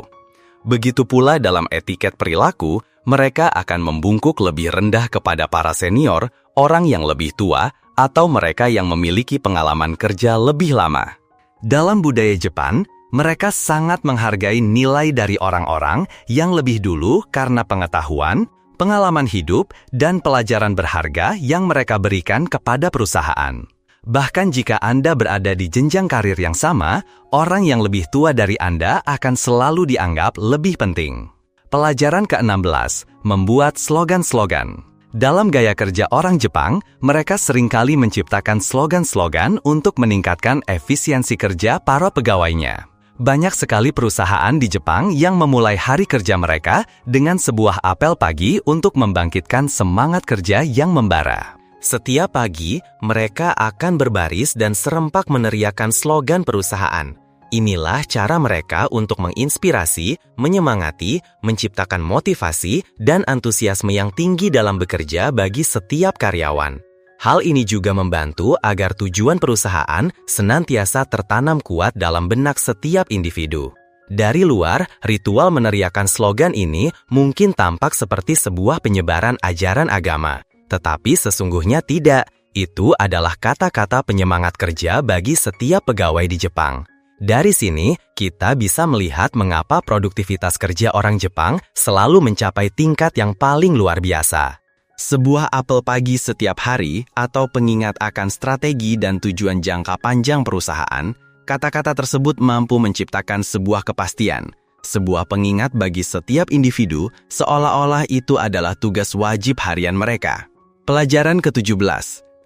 A: Begitu pula dalam etiket perilaku, mereka akan membungkuk lebih rendah kepada para senior, orang yang lebih tua, atau mereka yang memiliki pengalaman kerja lebih lama. Dalam budaya Jepang, mereka sangat menghargai nilai dari orang-orang yang lebih dulu karena pengetahuan, pengalaman hidup, dan pelajaran berharga yang mereka berikan kepada perusahaan. Bahkan jika Anda berada di jenjang karir yang sama, orang yang lebih tua dari Anda akan selalu dianggap lebih penting. Pelajaran ke-16, membuat slogan-slogan. Dalam gaya kerja orang Jepang, mereka seringkali menciptakan slogan-slogan untuk meningkatkan efisiensi kerja para pegawainya. Banyak sekali perusahaan di Jepang yang memulai hari kerja mereka dengan sebuah apel pagi untuk membangkitkan semangat kerja yang membara. Setiap pagi, mereka akan berbaris dan serempak meneriakkan slogan perusahaan. Inilah cara mereka untuk menginspirasi, menyemangati, menciptakan motivasi, dan antusiasme yang tinggi dalam bekerja bagi setiap karyawan. Hal ini juga membantu agar tujuan perusahaan senantiasa tertanam kuat dalam benak setiap individu. Dari luar, ritual meneriakkan slogan ini mungkin tampak seperti sebuah penyebaran ajaran agama. Tetapi sesungguhnya tidak. Itu adalah kata-kata penyemangat kerja bagi setiap pegawai di Jepang. Dari sini, kita bisa melihat mengapa produktivitas kerja orang Jepang selalu mencapai tingkat yang paling luar biasa. Sebuah apel pagi setiap hari atau pengingat akan strategi dan tujuan jangka panjang perusahaan, kata-kata tersebut mampu menciptakan sebuah kepastian, sebuah pengingat bagi setiap individu seolah-olah itu adalah tugas wajib harian mereka. Pelajaran ke-17,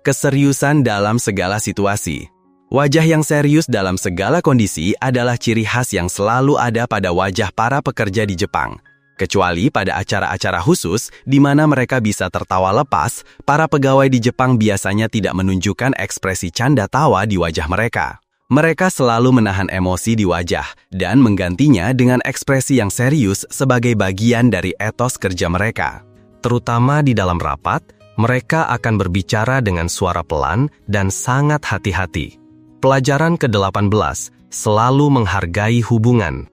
A: keseriusan dalam segala situasi. Wajah yang serius dalam segala kondisi adalah ciri khas yang selalu ada pada wajah para pekerja di Jepang. Kecuali pada acara-acara khusus di mana mereka bisa tertawa lepas, para pegawai di Jepang biasanya tidak menunjukkan ekspresi canda tawa di wajah mereka. Mereka selalu menahan emosi di wajah dan menggantinya dengan ekspresi yang serius sebagai bagian dari etos kerja mereka. Terutama di dalam rapat, mereka akan berbicara dengan suara pelan dan sangat hati-hati. Pelajaran ke-18, selalu menghargai hubungan.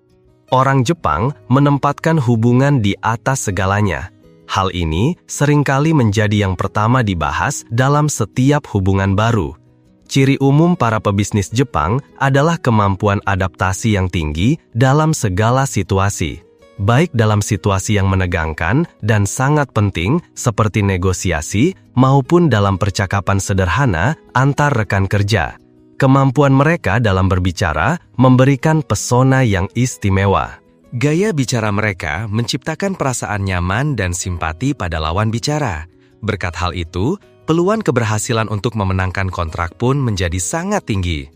A: Orang Jepang menempatkan hubungan di atas segalanya. Hal ini seringkali menjadi yang pertama dibahas dalam setiap hubungan baru. Ciri umum para pebisnis Jepang adalah kemampuan adaptasi yang tinggi dalam segala situasi, baik dalam situasi yang menegangkan dan sangat penting seperti negosiasi maupun dalam percakapan sederhana antar rekan kerja. Kemampuan mereka dalam berbicara memberikan pesona yang istimewa. Gaya bicara mereka menciptakan perasaan nyaman dan simpati pada lawan bicara. Berkat hal itu, peluang keberhasilan untuk memenangkan kontrak pun menjadi sangat tinggi.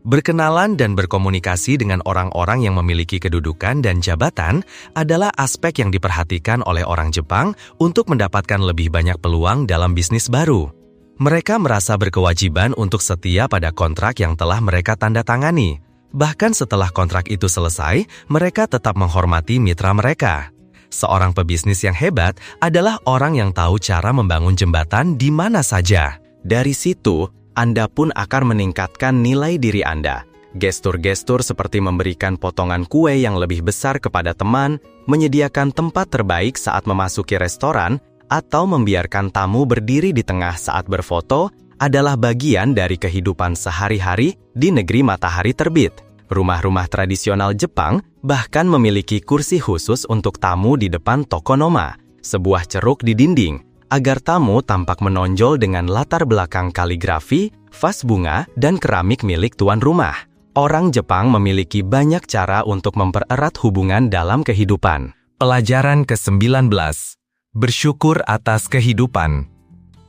A: Berkenalan dan berkomunikasi dengan orang-orang yang memiliki kedudukan dan jabatan adalah aspek yang diperhatikan oleh orang Jepang untuk mendapatkan lebih banyak peluang dalam bisnis baru. Mereka merasa berkewajiban untuk setia pada kontrak yang telah mereka tanda tangani. Bahkan setelah kontrak itu selesai, mereka tetap menghormati mitra mereka. Seorang pebisnis yang hebat adalah orang yang tahu cara membangun jembatan di mana saja. Dari situ, Anda pun akan meningkatkan nilai diri Anda. Gestur-gestur seperti memberikan potongan kue yang lebih besar kepada teman, menyediakan tempat terbaik saat memasuki restoran, atau membiarkan tamu berdiri di tengah saat berfoto adalah bagian dari kehidupan sehari-hari di negeri matahari terbit. Rumah-rumah tradisional Jepang bahkan memiliki kursi khusus untuk tamu di depan tokonoma, sebuah ceruk di dinding, agar tamu tampak menonjol dengan latar belakang kaligrafi, vas bunga, dan keramik milik tuan rumah. Orang Jepang memiliki banyak cara untuk mempererat hubungan dalam kehidupan. Pelajaran ke-19. Bersyukur atas kehidupan.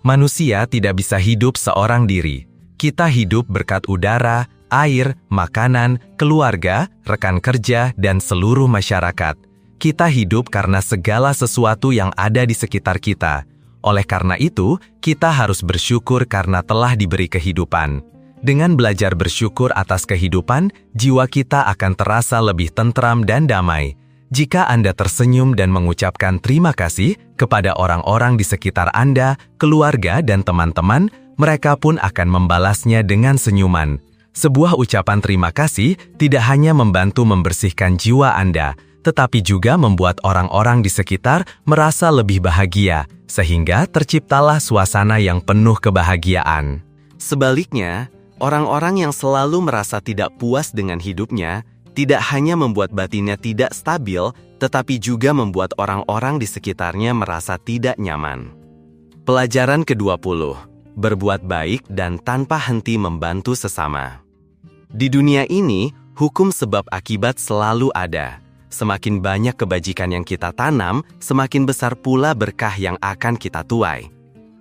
A: Manusia tidak bisa hidup seorang diri. Kita hidup berkat udara, air, makanan, keluarga, rekan kerja, dan seluruh masyarakat. Kita hidup karena segala sesuatu yang ada di sekitar kita. Oleh karena itu, kita harus bersyukur karena telah diberi kehidupan. Dengan belajar bersyukur atas kehidupan, jiwa kita akan terasa lebih tentram dan damai. Jika Anda tersenyum dan mengucapkan terima kasih kepada orang-orang di sekitar Anda, keluarga, dan teman-teman, mereka pun akan membalasnya dengan senyuman. Sebuah ucapan terima kasih tidak hanya membantu membersihkan jiwa Anda, tetapi juga membuat orang-orang di sekitar merasa lebih bahagia, sehingga terciptalah suasana yang penuh kebahagiaan. Sebaliknya, orang-orang yang selalu merasa tidak puas dengan hidupnya, tidak hanya membuat batinnya tidak stabil, tetapi juga membuat orang-orang di sekitarnya merasa tidak nyaman. Pelajaran ke-20. Berbuat baik dan tanpa henti membantu sesama. Di dunia ini, hukum sebab akibat selalu ada. Semakin banyak kebajikan yang kita tanam, semakin besar pula berkah yang akan kita tuai.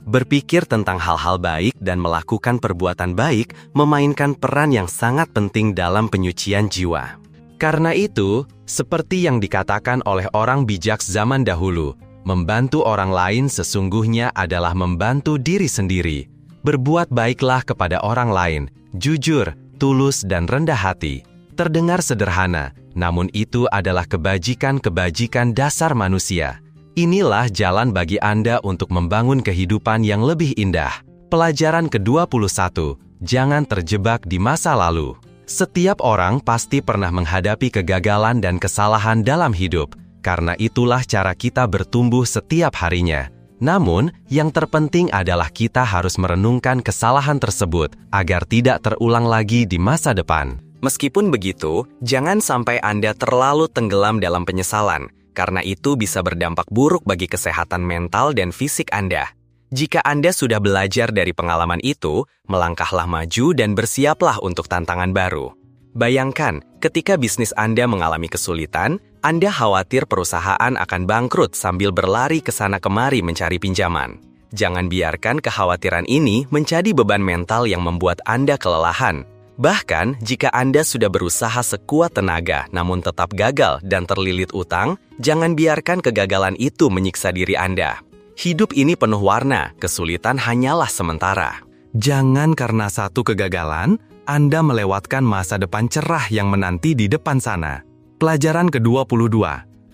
A: Berpikir tentang hal-hal baik dan melakukan perbuatan baik memainkan peran yang sangat penting dalam penyucian jiwa. Karena itu, seperti yang dikatakan oleh orang bijak zaman dahulu, membantu orang lain sesungguhnya adalah membantu diri sendiri. Berbuat baiklah kepada orang lain, jujur, tulus, dan rendah hati. Terdengar sederhana, namun itu adalah kebajikan-kebajikan dasar manusia. Inilah jalan bagi Anda untuk membangun kehidupan yang lebih indah. Pelajaran ke-21, jangan terjebak di masa lalu. Setiap orang pasti pernah menghadapi kegagalan dan kesalahan dalam hidup, karena itulah cara kita bertumbuh setiap harinya. Namun, yang terpenting adalah kita harus merenungkan kesalahan tersebut agar tidak terulang lagi di masa depan. Meskipun begitu, jangan sampai Anda terlalu tenggelam dalam penyesalan, karena itu bisa berdampak buruk bagi kesehatan mental dan fisik Anda. Jika Anda sudah belajar dari pengalaman itu, melangkahlah maju dan bersiaplah untuk tantangan baru. Bayangkan, ketika bisnis Anda mengalami kesulitan, Anda khawatir perusahaan akan bangkrut sambil berlari ke sana kemari mencari pinjaman. Jangan biarkan kekhawatiran ini menjadi beban mental yang membuat Anda kelelahan. Bahkan, jika Anda sudah berusaha sekuat tenaga namun tetap gagal dan terlilit utang, jangan biarkan kegagalan itu menyiksa diri Anda. Hidup ini penuh warna, kesulitan hanyalah sementara. Jangan karena satu kegagalan, Anda melewatkan masa depan cerah yang menanti di depan sana. Pelajaran ke-22.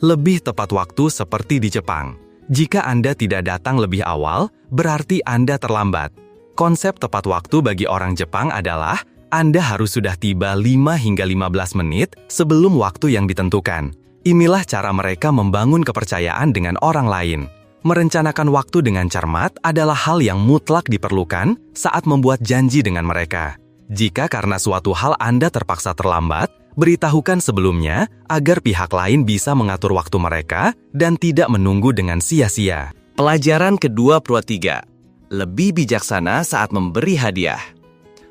A: Lebih tepat waktu seperti di Jepang. Jika Anda tidak datang lebih awal, berarti Anda terlambat. Konsep tepat waktu bagi orang Jepang adalah Anda harus sudah tiba 5 hingga 15 menit sebelum waktu yang ditentukan. Inilah cara mereka membangun kepercayaan dengan orang lain. Merencanakan waktu dengan cermat adalah hal yang mutlak diperlukan saat membuat janji dengan mereka. Jika karena suatu hal Anda terpaksa terlambat, beritahukan sebelumnya agar pihak lain bisa mengatur waktu mereka dan tidak menunggu dengan sia-sia. Pelajaran ke-23. Lebih bijaksana saat memberi hadiah.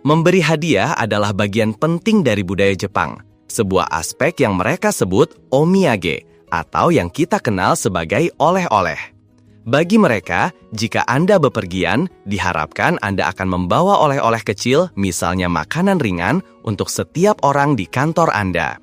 A: Memberi hadiah adalah bagian penting dari budaya Jepang, sebuah aspek yang mereka sebut omiyage, atau yang kita kenal sebagai oleh-oleh. Bagi mereka, jika Anda bepergian, diharapkan Anda akan membawa oleh-oleh kecil, misalnya makanan ringan, untuk setiap orang di kantor Anda.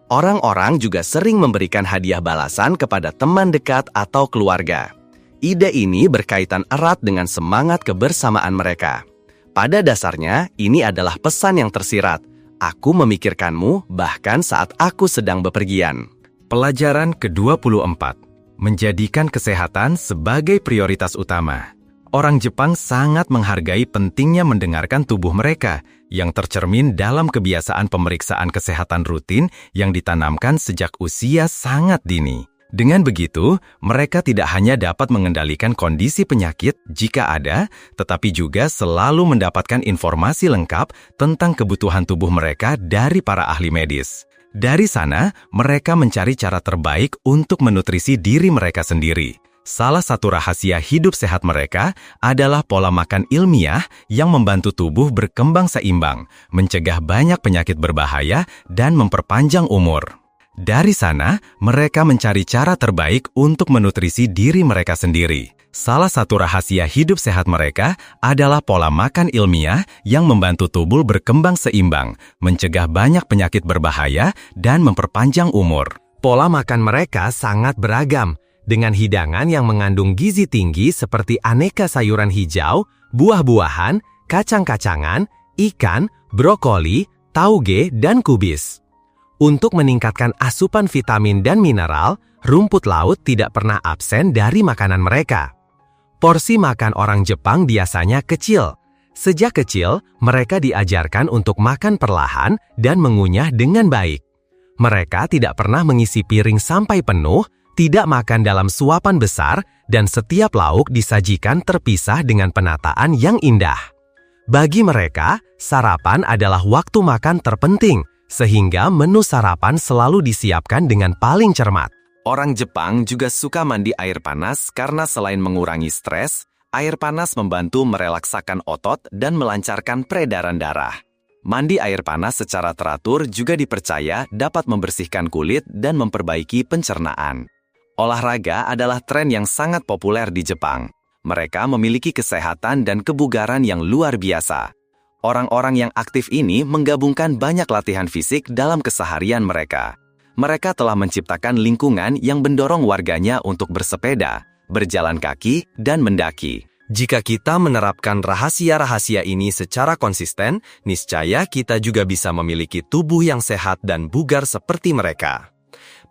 A: Orang-orang juga sering memberikan hadiah balasan kepada teman dekat atau keluarga. Ide ini berkaitan erat dengan semangat kebersamaan mereka. Pada dasarnya, ini adalah pesan yang tersirat. Aku memikirkanmu bahkan saat aku sedang bepergian. Pelajaran ke-24. Menjadikan kesehatan sebagai prioritas utama. Orang Jepang sangat menghargai pentingnya mendengarkan tubuh mereka, yang tercermin dalam kebiasaan pemeriksaan kesehatan rutin yang ditanamkan sejak usia sangat dini. Dengan begitu, mereka tidak hanya dapat mengendalikan kondisi penyakit jika ada, tetapi juga selalu mendapatkan informasi lengkap tentang kebutuhan tubuh mereka dari para ahli medis. Dari sana, mereka mencari cara terbaik untuk menutrisi diri mereka sendiri. Salah satu rahasia hidup sehat mereka adalah pola makan ilmiah yang membantu tubuh berkembang seimbang, mencegah banyak penyakit berbahaya, dan memperpanjang umur. Dari sana, mereka mencari cara terbaik untuk menutrisi diri mereka sendiri. Salah satu rahasia hidup sehat mereka adalah pola makan ilmiah yang membantu tubuh berkembang seimbang, mencegah banyak penyakit berbahaya, dan memperpanjang umur. Pola makan mereka sangat beragam, dengan hidangan yang mengandung gizi tinggi seperti aneka sayuran hijau, buah-buahan, kacang-kacangan, ikan, brokoli, tauge, dan kubis. Untuk meningkatkan asupan vitamin dan mineral, rumput laut tidak pernah absen dari makanan mereka. Porsi makan orang Jepang biasanya kecil. Sejak kecil, mereka diajarkan untuk makan perlahan dan mengunyah dengan baik. Mereka tidak pernah mengisi piring sampai penuh, tidak makan dalam suapan besar, dan setiap lauk disajikan terpisah dengan penataan yang indah. Bagi mereka, sarapan adalah waktu makan terpenting, sehingga menu sarapan selalu disiapkan dengan paling cermat. Orang Jepang juga suka mandi air panas karena selain mengurangi stres, air panas membantu merelaksakan otot dan melancarkan peredaran darah. Mandi air panas secara teratur juga dipercaya dapat membersihkan kulit dan memperbaiki pencernaan. Olahraga adalah tren yang sangat populer di Jepang. Mereka memiliki kesehatan dan kebugaran yang luar biasa. Orang-orang yang aktif ini menggabungkan banyak latihan fisik dalam keseharian mereka. Mereka telah menciptakan lingkungan yang mendorong warganya untuk bersepeda, berjalan kaki, dan mendaki. Jika kita menerapkan rahasia-rahasia ini secara konsisten, niscaya kita juga bisa memiliki tubuh yang sehat dan bugar seperti mereka.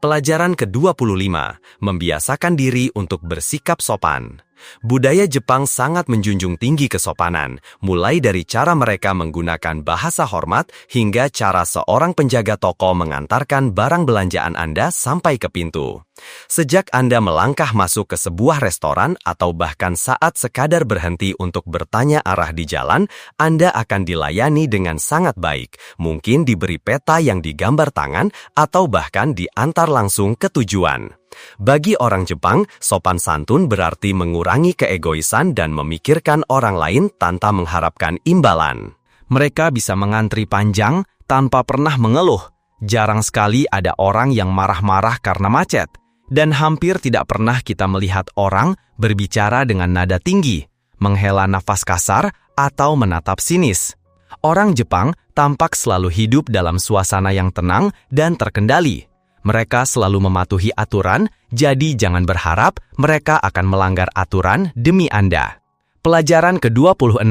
A: Pelajaran ke-25, membiasakan diri untuk bersikap sopan. Budaya Jepang sangat menjunjung tinggi kesopanan, mulai dari cara mereka menggunakan bahasa hormat hingga cara seorang penjaga toko mengantarkan barang belanjaan Anda sampai ke pintu. Sejak Anda melangkah masuk ke sebuah restoran atau bahkan saat sekadar berhenti untuk bertanya arah di jalan, Anda akan dilayani dengan sangat baik, mungkin diberi peta yang digambar tangan atau bahkan diantar langsung ke tujuan. Bagi orang Jepang, sopan santun berarti mengurangi keegoisan dan memikirkan orang lain tanpa mengharapkan imbalan. Mereka bisa mengantri panjang tanpa pernah mengeluh. Jarang sekali ada orang yang marah-marah karena macet. Dan hampir tidak pernah kita melihat orang berbicara dengan nada tinggi, menghela nafas kasar, atau menatap sinis. Orang Jepang tampak selalu hidup dalam suasana yang tenang dan terkendali. Mereka selalu mematuhi aturan, jadi jangan berharap mereka akan melanggar aturan demi Anda. Pelajaran ke-26,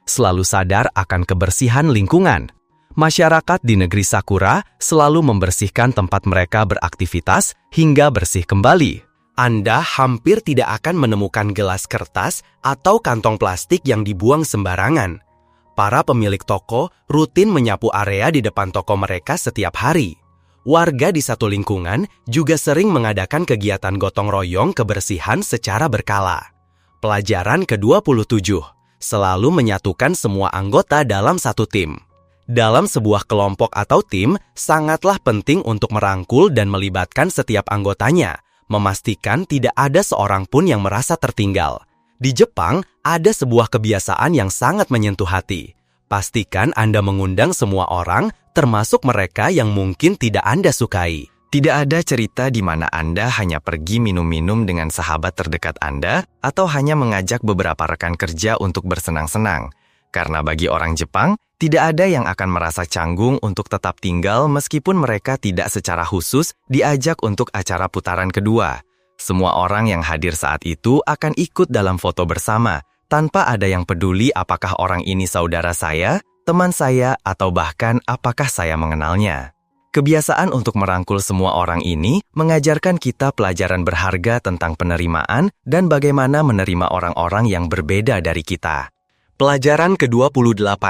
A: selalu sadar akan kebersihan lingkungan. Masyarakat di negeri Sakura selalu membersihkan tempat mereka beraktivitas hingga bersih kembali. Anda hampir tidak akan menemukan gelas kertas atau kantong plastik yang dibuang sembarangan. Para pemilik toko rutin menyapu area di depan toko mereka setiap hari. Warga di satu lingkungan juga sering mengadakan kegiatan gotong royong kebersihan secara berkala. Pelajaran ke-27, selalu menyatukan semua anggota dalam satu tim. Dalam sebuah kelompok atau tim, sangatlah penting untuk merangkul dan melibatkan setiap anggotanya, memastikan tidak ada seorang pun yang merasa tertinggal. Di Jepang, ada sebuah kebiasaan yang sangat menyentuh hati. Pastikan Anda mengundang semua orang, termasuk mereka yang mungkin tidak Anda sukai. Tidak ada cerita di mana Anda hanya pergi minum-minum dengan sahabat terdekat Anda atau hanya mengajak beberapa rekan kerja untuk bersenang-senang. Karena bagi orang Jepang, tidak ada yang akan merasa canggung untuk tetap tinggal meskipun mereka tidak secara khusus diajak untuk acara putaran kedua. Semua orang yang hadir saat itu akan ikut dalam foto bersama, tanpa ada yang peduli apakah orang ini saudara saya, teman saya, atau bahkan apakah saya mengenalnya. Kebiasaan untuk merangkul semua orang ini mengajarkan kita pelajaran berharga tentang penerimaan dan bagaimana menerima orang-orang yang berbeda dari kita. Pelajaran ke-28.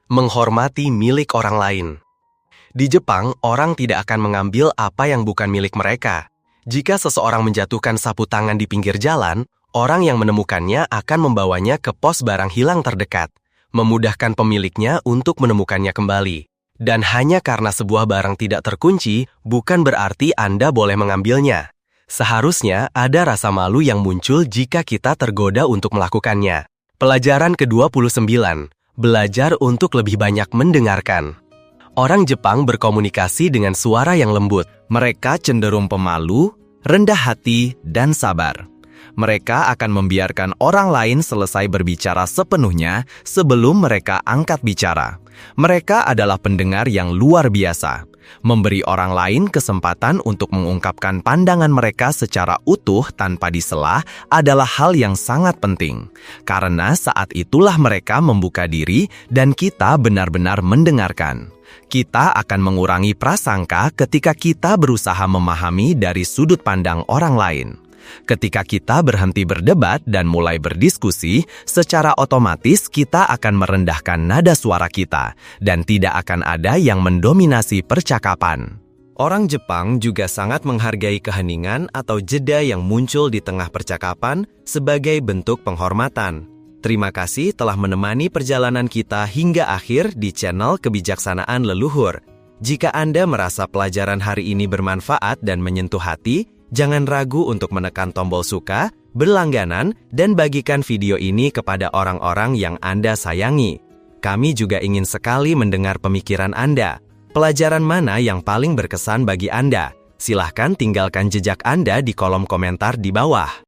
A: Menghormati milik orang lain. Di Jepang, orang tidak akan mengambil apa yang bukan milik mereka. Jika seseorang menjatuhkan sapu tangan di pinggir jalan, orang yang menemukannya akan membawanya ke pos barang hilang terdekat, memudahkan pemiliknya untuk menemukannya kembali. Dan hanya karena sebuah barang tidak terkunci, bukan berarti Anda boleh mengambilnya. Seharusnya ada rasa malu yang muncul jika kita tergoda untuk melakukannya. Pelajaran ke-29. Belajar untuk lebih banyak mendengarkan. Orang Jepang berkomunikasi dengan suara yang lembut. Mereka cenderung pemalu, rendah hati, dan sabar. Mereka akan membiarkan orang lain selesai berbicara sepenuhnya sebelum mereka angkat bicara. Mereka adalah pendengar yang luar biasa. Memberi orang lain kesempatan untuk mengungkapkan pandangan mereka secara utuh tanpa disela adalah hal yang sangat penting. Karena saat itulah mereka membuka diri dan kita benar-benar mendengarkan. Kita akan mengurangi prasangka ketika kita berusaha memahami dari sudut pandang orang lain. Ketika kita berhenti berdebat dan mulai berdiskusi, secara otomatis kita akan merendahkan nada suara kita dan tidak akan ada yang mendominasi percakapan. Orang Jepang juga sangat menghargai keheningan atau jeda yang muncul di tengah percakapan sebagai bentuk penghormatan. Terima kasih telah menemani perjalanan kita hingga akhir di channel Kebijaksanaan Leluhur. Jika Anda merasa pelajaran hari ini bermanfaat dan menyentuh hati, jangan ragu untuk menekan tombol suka, berlangganan, dan bagikan video ini kepada orang-orang yang Anda sayangi. Kami juga ingin sekali mendengar pemikiran Anda. Pelajaran mana yang paling berkesan bagi Anda? Silahkan tinggalkan jejak Anda di kolom komentar di bawah.